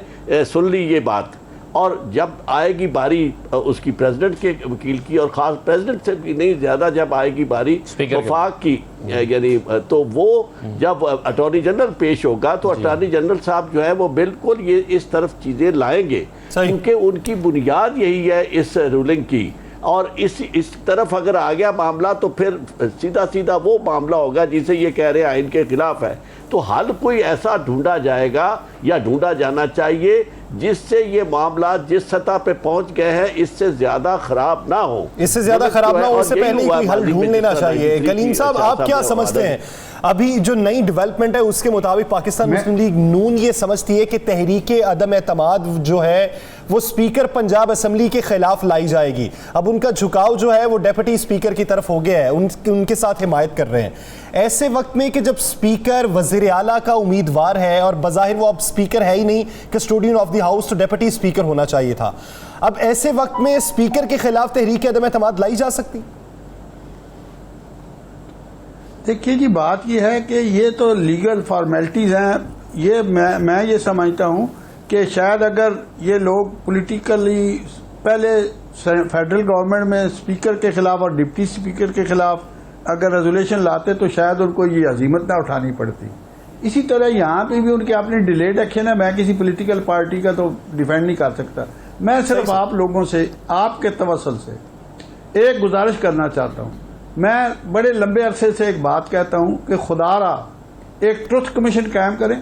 سن لی یہ بات، اور جب آئے گی باری اس کی پریزیڈنٹ کے وکیل کی، اور خاص پریزیڈنٹ سے بھی نہیں زیادہ جب آئے گی باری وفاق کی، یعنی تو وہ جب اٹارنی جنرل پیش ہوگا تو اٹارنی جنرل صاحب جو ہے وہ بالکل یہ اس طرف چیزیں لائیں گے، کیونکہ ان کی بنیاد یہی ہے اس رولنگ کی، اور اس طرف اگر آ گیا معاملہ تو پھر سیدھا وہ معاملہ ہوگا جسے یہ کہہ رہے ہیں آئین کے خلاف ہے، تو حل کوئی ایسا ڈھونڈا جائے گا یا ڈھونڈا جانا چاہیے جس سے یہ معاملات جس سطح پہ پہنچ گئے ہیں اس سے زیادہ خراب نہ ہو، اس سے زیادہ خراب نہ ہو، اس سے پہلے کوئی حل ڈھونڈ لینا چاہیے۔ کلیم صاحب آپ کیا سمجھتے ہیں ابھی جو نئی ڈیولپمنٹ ہے اس کے مطابق پاکستان مسلم لیگ نون یہ سمجھتی ہے کہ تحریک عدم اعتماد جو ہے وہ سپیکر پنجاب اسمبلی کے خلاف لائی جائے گی، اب ان کا جھکاؤ جو ہے وہ ڈیپٹی سپیکر کی طرف ہو گیا ہے، ان کے ساتھ حمایت کر رہے ہیں، ایسے وقت میں کہ جب سپیکر وزیر اعلیٰ کا امیدوار ہے اور بظاہر وہ اب سپیکر ہے ہی نہیں، کسٹوڈین آف دی ہاؤس تو ڈیپٹی سپیکر ہونا چاہیے تھا، اب ایسے وقت میں سپیکر کے خلاف تحریک عدم اعتماد لائی جا سکتی؟ دیکھیے جی، بات یہ ہے کہ یہ تو لیگل فارمیلٹیز ہیں، یہ میں یہ سمجھتا ہوں کہ شاید اگر یہ لوگ پولیٹیکلی پہلے فیڈرل گورنمنٹ میں سپیکر کے خلاف اور ڈپٹی سپیکر کے خلاف اگر ریزولیشن لاتے تو شاید ان کو یہ عزیمت نہ اٹھانی پڑتی، اسی طرح یہاں پہ بھی ان کے اپنے ڈیلیٹ ایکشن ہے، میں کسی پولیٹیکل پارٹی کا تو ڈیفینڈ نہیں کر سکتا، میں صرف آپ لوگوں سے آپ کے توسل سے ایک گزارش کرنا چاہتا ہوں، میں بڑے لمبے عرصے سے ایک بات کہتا ہوں کہ خدا را ایک ٹروتھ کمیشن قائم کریں،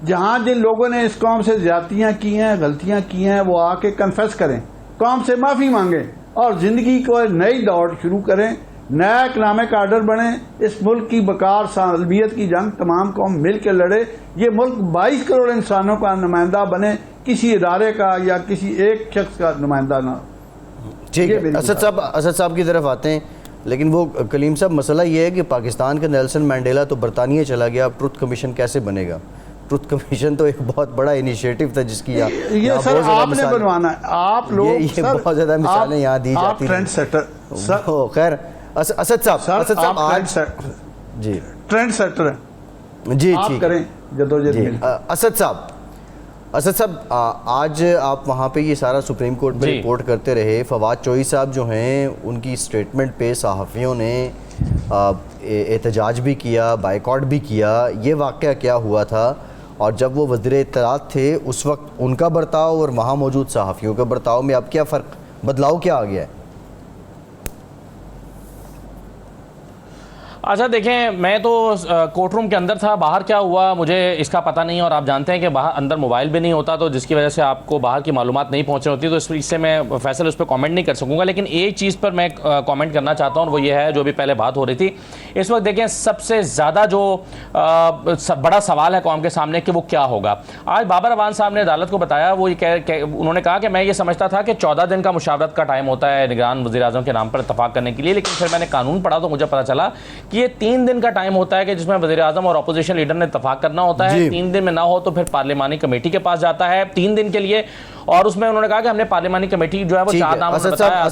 جہاں جن لوگوں نے اس قوم سے زیادتیاں کی ہیں، غلطیاں کی ہیں، وہ آ کے کنفیس کریں، قوم سے معافی مانگیں اور زندگی کو نئی دوڑ شروع کریں، نیا اکنامک آرڈر بنے، اس ملک کی بقار سالمیت کی جنگ تمام قوم مل کے لڑے، یہ ملک 22 کروڑ انسانوں کا نمائندہ بنے، کسی ادارے کا یا کسی ایک شخص کا نمائندہ نہ۔ ٹھیک ہے، اسد صاحب کی طرف آتے ہیں، لیکن وہ کلیم صاحب مسئلہ یہ ہے کہ پاکستان کا نیلسن مینڈیلا تو برطانیہ چلا گیا، اب ٹروتھ کمیشن کیسے بنے گا؟ ٹروتھ کمیشن تو ایک بہت بڑا انیشیٹو تھا جس کی یہ سر آپ نے بنوانا ہے، آپ لوگ یہ بہت زیادہ مثالیں یہاں دی جاتی ہیں، ٹرینڈ سیٹر خیر اسد صاحب آج جی ٹرینڈ سیٹر ہیں، جی آپ کریں جدوجہد میں۔ اسد صاحب آج آپ وہاں پہ یہ سارا سپریم کورٹ میں رپورٹ کرتے رہے، فواد چوہی صاحب جو ہیں ان کی سٹیٹمنٹ پہ صحافیوں نے احتجاج بھی کیا، بائیکاٹ بھی کیا، یہ واقعہ کیا ہوا تھا؟ اور جب وہ وزیر اطلاعات تھے اس وقت ان کا برتاؤ اور وہاں موجود صحافیوں کا برتاؤ میں اب کیا فرق، بدلاؤ کیا آ گیا ہے؟ اچھا دیکھیں، میں تو کورٹ روم کے اندر تھا، باہر کیا ہوا مجھے اس کا پتہ نہیں، اور آپ جانتے ہیں کہ باہر اندر موبائل بھی نہیں ہوتا تو جس کی وجہ سے آپ کو باہر کی معلومات نہیں پہنچ رہی ہوتی، تو اس سے میں فیصل اس پہ کامنٹ نہیں کر سکوں گا، لیکن ایک چیز پر میں کامنٹ کرنا چاہتا ہوں اور وہ یہ ہے جو بھی پہلے بات ہو رہی تھی، اس وقت دیکھیں سب سے زیادہ جو بڑا سوال ہے قوم کے سامنے کہ وہ کیا ہوگا۔ آج بابر اعوان صاحب نے عدالت کو بتایا، وہ انہوں نے کہا کہ میں یہ سمجھتا تھا کہ 14 دن کا مشاورت کا ٹائم ہوتا ہے نگران وزیر اعظم کے نام پر اتفاق کرنے کے لیے، لیکن پھر میں نے قانون پڑھا تو مجھے پتہ چلا کہ یہ 3 دن کا ٹائم ہوتا ہے کہ جس میں وزیر اعظم اور اپوزیشن لیڈر نے اتفاق کرنا ہوتا ہے، 3 دن میں نہ ہو تو پھر پارلیمانی کمیٹی کے پاس جاتا ہے 3 دن کے لیے، اور اس میں انہوں نے کہا کہ ہم نے پارلیمانی کمیٹی جو ہے وہ 4 نام بتایا،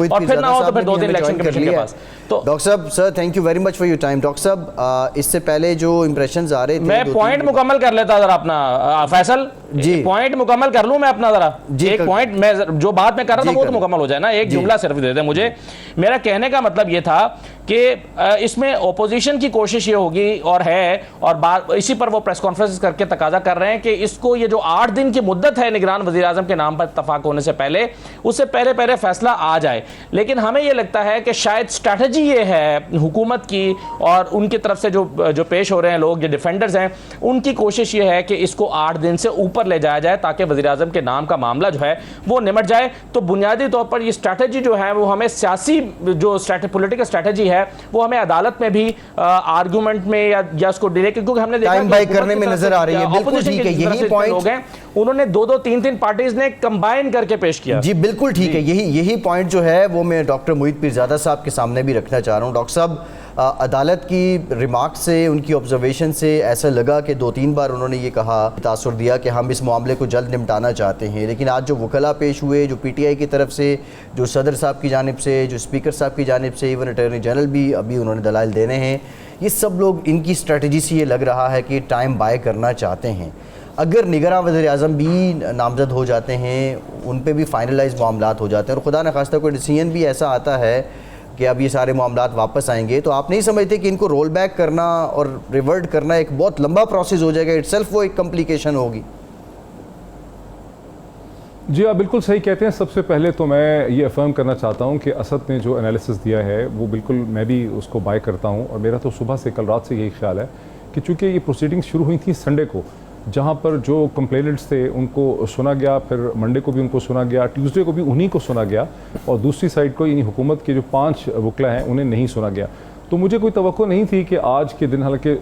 اور پھر نہ ہو تو پھر 2 دن الیکشن کمیشن کے پاس۔ تو ڈاکٹر صاحب sir thank you very much for your time. Doctor صاحب اس سے پہلے جو امپریشنز آ رہے تھے، میں پوائنٹ مکمل کر لیتا ذرا اپنا، فیصل جی پوائنٹ مکمل کر لوں میں اپنا، ذرا ایک پوائنٹ میں جو بات میں کر رہا تھا وہ تو مکمل ہو جائے نا، ایک جملہ صرف دے دیں مجھے۔ میرا کہنے کا مطلب یہ تھا کہ اس میں اپوزیشن کی کوشش یہ ہوگی اور ہے، اور اسی پر وہ پریس کانفرنس کر کے تقاضا کر رہے ہیں کہ اس کو یہ جو 8 دن کی مدت ہے نگران وزیر اعظم کے نام پر اتفاق ہونے سے پہلے، اس سے پہلے فیصلہ آ جائے، لیکن ہمیں یہ لگتا ہے کہ شاید اسٹریٹجی یہ ہے حکومت کی اور ان کی طرف سے جو پیش ہو رہے ہیں لوگ جو ڈیفینڈرز ہیں، ان کی کوشش یہ ہے کہ اس کو 8 دن سے اوپر لے جایا جائے تاکہ وزیر اعظم کے نام کا معاملہ جو ہے وہ نمٹ جائے۔ تو بنیادی طور پر یہ اسٹریٹجی جو ہے وہ ہمیں سیاسی جو پولیٹیکل اسٹریٹجی ہے ہے وہ ہمیں عدالت میں بھی آرگومنٹ میں یا اس کو ڈیلے کیونکہ ہم نے دیکھا ٹائم بائی کرنے میں نظر آ رہی ہے. بالکل ٹھیک ہے, یہی پوائنٹ انہوں نے 2-3 پارٹیز نے کمبائن کر کے پیش کیا. جی بالکل ٹھیک ہے, یہی پوائنٹ جو ہے وہ میں ڈاکٹر محیط پیرزادہ صاحب کے سامنے بھی رکھنا چاہ رہا ہوں. ڈاکٹر صاحب, عدالت کی ریمارک سے, ان کی آبزرویشن سے ایسا لگا کہ 2-3 بار انہوں نے یہ کہا, تاثر دیا کہ ہم اس معاملے کو جلد نمٹانا چاہتے ہیں, لیکن آج جو وکلاء پیش ہوئے, جو پی ٹی آئی کی طرف سے, جو صدر صاحب کی جانب سے, جو اسپیکر صاحب کی جانب سے, ایون اٹارنی جنرل بھی ابھی انہوں نے دلائل دینے ہیں, یہ سب لوگ ان کی اسٹریٹجی سے یہ لگ رہا ہے کہ ٹائم بائی کرنا چاہتے ہیں. اگر نگراں وزیر اعظم بھی نامزد ہو جاتے ہیں, ان پہ بھی فائنلائز معاملات ہو جاتے ہیں, اور خدا نخواستہ کوئی ڈیسیژن بھی ایسا آتا ہے کہ اب یہ سارے معاملات واپس آئیں گے, تو آپ نہیں سمجھتے کہ ان کو رول بیک کرنا اور ریورٹ کرنا ایک بہت لمبا پروسیس ہو جائے گا, اٹ سیلف وہ ایک کمپلیکیشن ہوگی؟ جی آپ بالکل صحیح کہتے ہیں. سب سے پہلے تو میں یہ افرم کرنا چاہتا ہوں کہ اسد نے جو انالیسس دیا ہے وہ بالکل میں بھی اس کو بائی کرتا ہوں, اور میرا تو صبح سے کل رات سے یہی خیال ہے کہ چونکہ یہ پروسیڈنگز شروع ہوئی تھیں سنڈے کو, جہاں پر جو کمپلیننٹس تھے ان کو سنا گیا, پھر منڈے کو بھی ان کو سنا گیا, ٹیوزڈے کو بھی انہی کو سنا گیا, اور دوسری سائڈ کو یعنی حکومت کے جو 5 وکلا ہیں انہیں نہیں سنا گیا. تو مجھے کوئی توقع نہیں تھی کہ آج کے دن, حالانکہ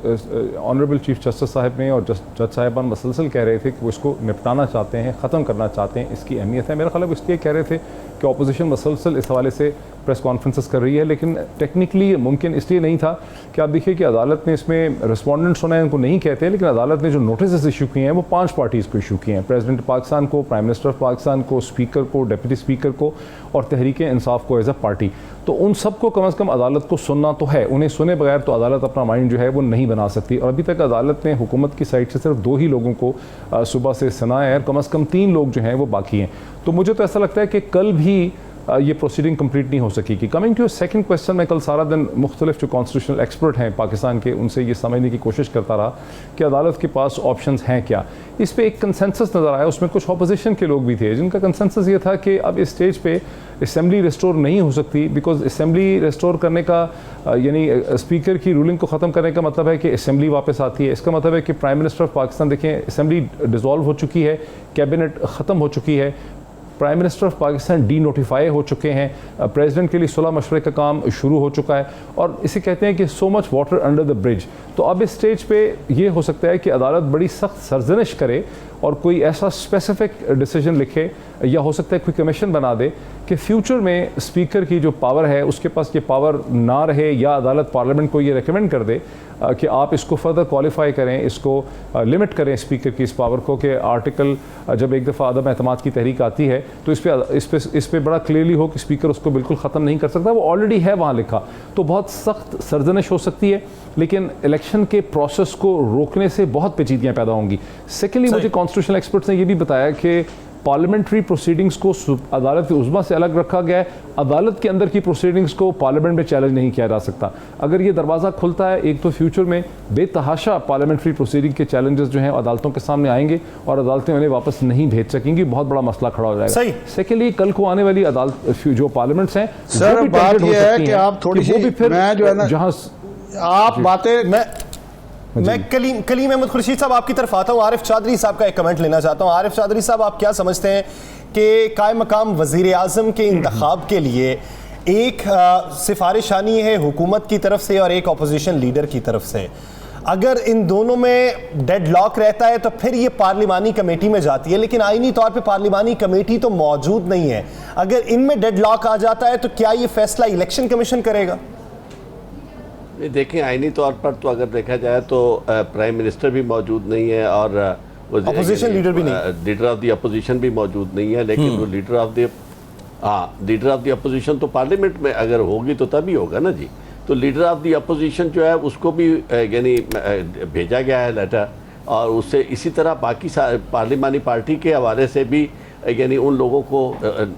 آنریبل چیف جسٹس صاحب نے اور جج صاحبان مسلسل کہہ رہے تھے کہ وہ اس کو نپٹانا چاہتے ہیں, ختم کرنا چاہتے ہیں, اس کی اہمیت ہے. میرا خیال ہے وہ اس لیے کہہ رہے تھے کہ اپوزیشن مسلسل اس حوالے سے پریس کانفرنسز کر رہی ہے, لیکن ٹیکنیکلی ممکن اس لیے نہیں تھا کہ آپ دیکھیے کہ عدالت نے اس میں رسپونڈنٹس ہونا ہے, ان کو نہیں کہتے, لیکن عدالت نے جو نوٹسز ایشو کیے ہیں وہ 5 پارٹیز کو ایشو کیے ہیں, پریزیڈنٹ پاکستان کو, پرائم منسٹر آف پاکستان کو, اسپیکر کو, ڈپٹی اسپیکر کو, اور تحریک انصاف کو ایز اے پارٹی. تو ان سب کو کم از کم عدالت کو سننا تو ہے, انہیں سنے بغیر تو عدالت اپنا مائنڈ جو ہے وہ نہیں بنا سکتی. اور ابھی تک عدالت نے حکومت کی سائڈ سے صرف 2 ہی لوگوں کو صبح سے سنا ہے, اور کم از کم 3 لوگ جو ہیں وہ باقی ہیں. تو مجھے تو ایسا لگتا ہے کہ کل بھی یہ پروسیڈنگ کمپلیٹ نہیں ہو سکی گی. کمنگ ٹو سیکنڈ کویسچن, میں کل سارا دن مختلف جو کانسٹیٹیوشنل ایکسپرٹ ہیں پاکستان کے, ان سے یہ سمجھنے کی کوشش کرتا رہا کہ عدالت کے پاس آپشنز ہیں کیا. اس پہ ایک کنسنسس نظر آیا, اس میں کچھ اپوزیشن کے لوگ بھی تھے جن کا کنسنسس یہ تھا کہ اب اس سٹیج پہ اسمبلی ریسٹور نہیں ہو سکتی, بیکاز اسمبلی ریسٹور کرنے کا یعنی اسپیکر کی رولنگ کو ختم کرنے کا مطلب ہے کہ اسمبلی واپس آتی ہے. اس کا مطلب ہے کہ پرائم منسٹر آف پاکستان, دیکھیں اسمبلی ڈیزالو ہو چکی ہے, کیبنٹ ختم ہو چکی ہے, prime minister of Pakistan denotified ہو چکے ہیں, پریزیڈنٹ کے لیے صلح مشورے کا کام شروع ہو چکا ہے, اور اسے کہتے ہیں کہ سو مچ واٹر انڈر دا برج. تو اب اس سٹیج پہ یہ ہو سکتا ہے کہ عدالت بڑی سخت سرزنش کرے اور کوئی ایسا اسپیسیفک ڈیسیجن لکھے, یا ہو سکتا ہے کوئی کمیشن بنا دے کہ فیوچر میں اسپیکر کی جو پاور ہے اس کے پاس یہ پاور نہ رہے, یا عدالت پارلیمنٹ کو یہ ریکمینڈ کر دے کہ آپ اس کو فردر کوالیفائی کریں, اس کو لمٹ کریں اسپیکر کی اس پاور کو, کہ آرٹیکل جب ایک دفعہ عدم اعتماد کی تحریک آتی ہے تو اس پہ بڑا کلیئرلی ہو کہ اسپیکر اس کو بالکل ختم نہیں کر سکتا, وہ آلریڈی ہے وہاں لکھا. تو بہت سخت سرزنش ہو سکتی ہے, لیکن الیکشن کے پروسیس کو روکنے سے بہت پیچیدگیاں پیدا ہوں گی. سیکنڈلی مجھے کانسٹیٹیوشنل ایکسپرٹس نے یہ بھی بتایا کہ پارلیمنٹری پروسیڈنگز کو عدالت کے عظمیٰ سے الگ رکھا گیا ہے, عدالت کے اندر کی پروسیڈنگز کو پارلیمنٹ میں چیلنج نہیں کیا جا سکتا. اگر یہ دروازہ کھلتا ہے, ایک تو فیوچر میں بے تحاشا پارلیمنٹری پروسیڈنگ کے چیلنجز جو ہیں عدالتوں کے سامنے آئیں گے, اور عدالتیں انہیں واپس نہیں بھیج سکیں گی, بہت بڑا مسئلہ کھڑا ہو جائے گا. سیکنڈلی کل کو آنے والی عدالت جو پارلیمنٹس ہیں, سر بات یہ ہے کہ آپ تھوڑی سی, میں جو ہے نا جہاں آپ باتیں, میں کلیم احمد خورشید صاحب آپ کی طرف آتا ہوں. عارف چودھری صاحب کا ایک کمنٹ لینا چاہتا ہوں. عارف چودھری صاحب, آپ کیا سمجھتے ہیں کہ قائم مقام وزیر اعظم کے انتخاب کے لیے ایک سفارش آنی ہے حکومت کی طرف سے اور ایک اپوزیشن لیڈر کی طرف سے, اگر ان دونوں میں ڈیڈ لاک رہتا ہے تو پھر یہ پارلیمانی کمیٹی میں جاتی ہے, لیکن آئینی طور پہ پارلیمانی کمیٹی تو موجود نہیں ہے. اگر ان میں ڈیڈ لاک آ جاتا ہے تو کیا یہ فیصلہ الیکشن کمیشن کرے گا؟ دیکھیں آئینی طور پر تو اگر دیکھا جائے تو پرائم منسٹر بھی موجود نہیں ہے, اور اپوزیشن لیڈر بھی نہیں, لیڈر آف دی اپوزیشن بھی موجود نہیں ہے, لیکن وہ لیڈر آف دی اپوزیشن تو پارلیمنٹ میں اگر ہوگی تو تبھی ہوگا نا جی. تو لیڈر آف دی اپوزیشن جو ہے اس کو بھی یعنی بھیجا گیا ہے لیٹر, اور اس سے اسی طرح باقی پارلیمانی پارٹی کے حوالے سے بھی یعنی ان لوگوں کو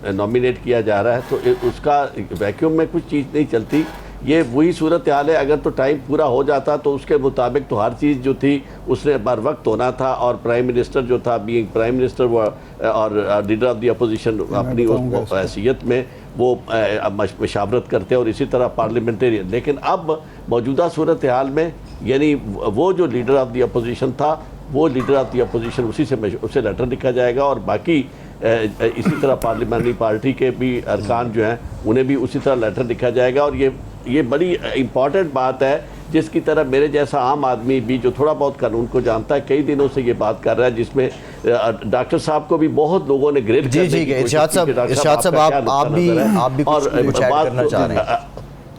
نامینیٹ کیا جا رہا ہے. تو اس کا ویکیوم میں کچھ چیز نہیں چلتی. یہ وہی صورتحال ہے, اگر تو ٹائم پورا ہو جاتا تو اس کے مطابق تو ہر چیز جو تھی اس نے بر وقت ہونا تھا, اور پرائم منسٹر جو تھا بینگ پرائم منسٹر اور لیڈر آف دی اپوزیشن اپنی اس حیثیت میں وہ مشاورت کرتے اور اسی طرح پارلیمنٹیرین. لیکن اب موجودہ صورتحال میں یعنی وہ جو لیڈر آف دی اپوزیشن تھا وہ لیڈر آف دی اپوزیشن اسے لیٹر لکھا جائے گا, اور باقی اسی طرح پارلیمانی پارٹی کے بھی ارکان جو ہیں انہیں بھی اسی طرح لیٹر لکھا جائے گا, اور یہ یہ بڑی امپورٹنٹ بات ہے جس کی طرف میرے جیسا عام آدمی بھی جو تھوڑا بہت قانون کو جانتا ہے کئی دنوں سے یہ بات کر رہا ہے، جس میں ڈاکٹر صاحب کو بھی بہت لوگوں نے گریڈ جی جی ارشاد صاحب آپ بھی کچھ ایڈ کرنا چاہ رہے ہیں؟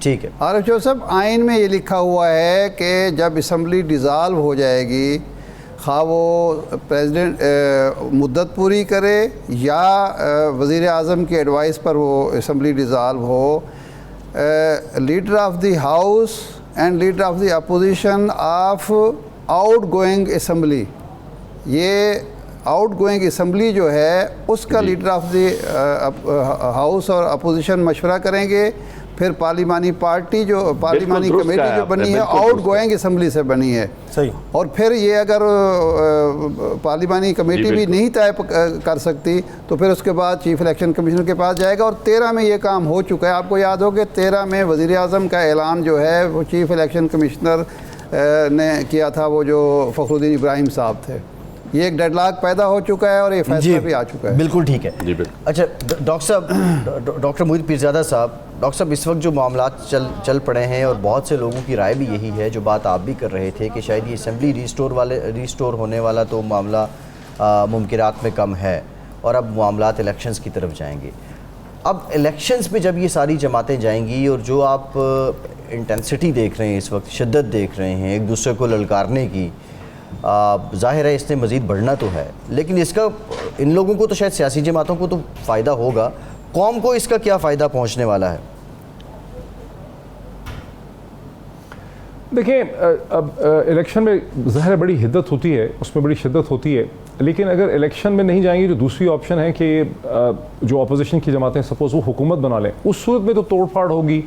ٹھیک ہے عارف چودھری صاحب، آئین میں یہ لکھا ہوا ہے کہ جب اسمبلی ڈیزالو ہو جائے گی، خواہ وہ پریزیڈنٹ مدت پوری کرے یا وزیر اعظم کی ایڈوائس پر وہ assembly dissolve who, leader of the house and leader of the opposition of out going assembly, یہ آؤٹ گوئنگ اسمبلی جو ہے اس کا لیڈر آف دی ہاؤس اور اپوزیشن مشورہ کریں گے، پھر پارلیمانی پارٹی جو پارلیمانی کمیٹی جو بنی ہے آؤٹ گوئنگ اسمبلی سے بنی ہے، صحیح، اور پھر یہ اگر پارلیمانی کمیٹی بھی نہیں طے کر سکتی تو پھر اس کے بعد چیف الیکشن کمیشنر کے پاس جائے گا، اور 13 میں یہ کام ہو چکا ہے۔ آپ کو یاد ہو کہ 13 میں وزیر اعظم کا اعلان جو ہے وہ چیف الیکشن کمشنر نے کیا تھا، وہ جو فخر الدین ابراہیم صاحب تھے۔ یہ ایک ڈیڈ لاک پیدا ہو چکا ہے اور یہ فیصلہ بھی آ چکا ہے۔ بالکل ٹھیک ہے۔ اچھا ڈاکٹر صاحب، ڈاکٹر محیط پیرزادہ صاحب، ڈاکٹر صاحب اس وقت جو معاملات چل پڑے ہیں اور بہت سے لوگوں کی رائے بھی یہی ہے، جو بات آپ بھی کر رہے تھے کہ شاید یہ اسمبلی ریسٹور ہونے والا تو معاملہ ممکنات میں کم ہے اور اب معاملات الیکشنز کی طرف جائیں گے۔ اب الیکشنز پہ جب یہ ساری جماعتیں جائیں گی اور جو آپ انٹینسٹی دیکھ رہے ہیں اس وقت، شدت دیکھ رہے ہیں ایک دوسرے کو للکارنے کی، ظاہر ہے اس نے مزید بڑھنا تو ہے، لیکن اس کا ان لوگوں کو تو شاید سیاسی جماعتوں کو تو فائدہ ہوگا، قوم کو اس کا کیا فائدہ پہنچنے والا ہے؟ دیکھیں، اب الیکشن میں ظاہر بڑی حدت ہوتی ہے، اس میں بڑی شدت ہوتی ہے، لیکن اگر الیکشن میں نہیں جائیں گی تو دوسری آپشن ہے کہ جو اپوزیشن کی جماعتیں سپوز وہ حکومت بنا لیں، اس صورت میں تو توڑ پھاڑ ہوگی،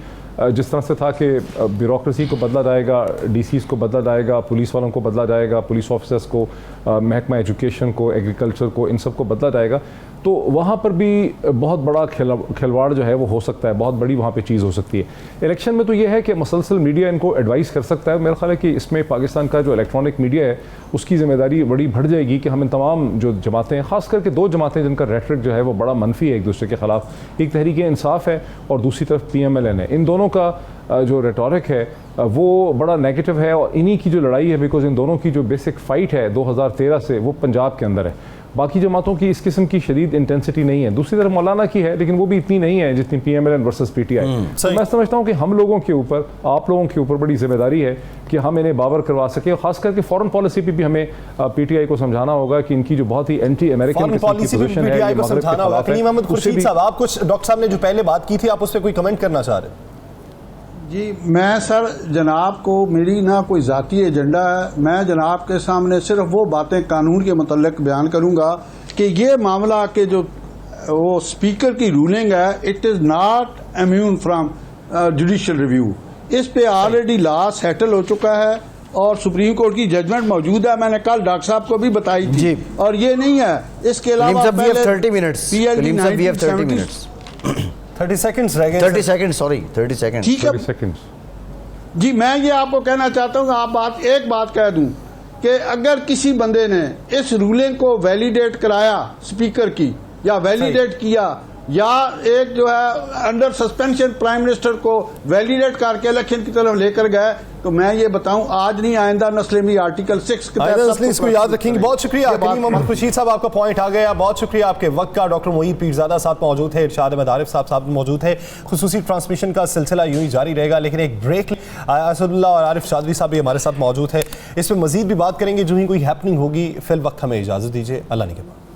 جس طرح سے تھا کہ بیوروکریسی کو بدلا جائے گا، ڈی سیز کو بدلا جائے گا، پولیس والوں کو بدلا جائے گا، پولیس آفیسرز کو، محکمہ ایجوکیشن کو، ایگریکلچر کو، ان سب کو بدلا جائے گا، تو وہاں پر بھی بہت بڑا کھلواڑ جو ہے وہ ہو سکتا ہے، بہت بڑی وہاں پہ چیز ہو سکتی ہے۔ الیکشن میں تو یہ ہے کہ مسلسل میڈیا ان کو ایڈوائز کر سکتا ہے، میرا خیال ہے کہ اس میں پاکستان کا جو الیکٹرانک میڈیا ہے اس کی ذمہ داری بڑی بڑھ جائے گی کہ ہم ان تمام جو جماعتیں ہیں، خاص کر کے 2 جماعتیں جن کا ریٹرک جو ہے وہ بڑا منفی ہے ایک دوسرے کے خلاف، ایک تحریک انصاف ہے اور دوسری طرف PMLN ہے، ان دونوں کا جو ریٹورک ہے وہ بڑا نیگیٹو ہے، اور انہی کی جو لڑائی ہے، بیکاز ان دونوں کی جو بیسک فائٹ ہے 2013 سے وہ پنجاب کے اندر ہے، باقی جماعتوں کی اس قسم کی شدید انٹینسٹی نہیں ہے۔ دوسری طرف مولانا کی ہے، لیکن وہ بھی اتنی نہیں ہے جتنی PMLN ورسز PTI۔ میں سمجھتا ہوں کہ ہم لوگوں کے اوپر، آپ لوگوں کے اوپر بڑی ذمہ داری ہے کہ ہم انہیں باور کروا سکیں، اور خاص کر کے فورن پالیسی پہ بھی ہمیں PTI کو سمجھانا ہوگا کہ ان کی جو بہت ہی اینٹی امریکن پوزیشن ہے یہ مغرب کے خلاف ہے۔ محمد خورشید صاحب، آپ کچھ ڈاکٹر صاحب نے جو پہلے بات کی تھی آپ اس پہ کوئی کمنٹ کرنا چاہ رہے ہیں؟ جی میں سر جناب کو، میری نہ کوئی ذاتی ایجنڈا ہے، میں جناب کے سامنے صرف وہ باتیں قانون کے متعلق بیان کروں گا کہ یہ معاملہ کہ جو وہ اسپیکر کی رولنگ ہے، it is not immune from judicial review, اس پہ آلریڈی لا سیٹل ہو چکا ہے اور سپریم کورٹ کی ججمنٹ موجود ہے، میں نے کل ڈاکٹر صاحب کو بھی بتائی تھی، اور یہ نہیں ہے۔ اس کے علاوہ 30 سیکنڈز رہ گئے، 30 سیکنڈ، سوری 30 سیکنڈ، ٹھیک ہے جی۔ میں یہ آپ کو کہنا چاہتا ہوں کہ آپ ایک بات کہہ دوں کہ اگر کسی بندے نے اس رولنگ کو ویلیڈیٹ کرایا اسپیکر کی، یا ویلیڈیٹ کیا، یا ایک جو ہے انڈر سسپینشن پرائم منسٹر کو ویلیڈیٹ کر کے الیکشن کی طرف لے کر گئے، تو میں یہ بتاؤں آج نہیں آئندہ نسلیں بھی آرٹیکل 6 کے تحت اس کو یاد رکھیں گے۔ بہت شکریہ محمد خورشید صاحب، آپ کا پوائنٹ آ گیا، بہت شکریہ آپ کے وقت کا۔ ڈاکٹر محیط پیرزادہ صاحب موجود ہے، ارشاد احمد عارف صاحب موجود ہے۔ خصوصی ٹرانسمیشن کا سلسلہ یوں ہی جاری رہے گا، لیکن ایک بریک۔ اسد اللہ اور عارف چودھری صاحب بھی ہمارے ساتھ موجود ہے، اس پہ مزید بھی بات کریں گے جو ہی کوئی ہیپننگ ہوگی۔ فی الوقت ہمیں اجازت دیجیے، اللہ نگہبان۔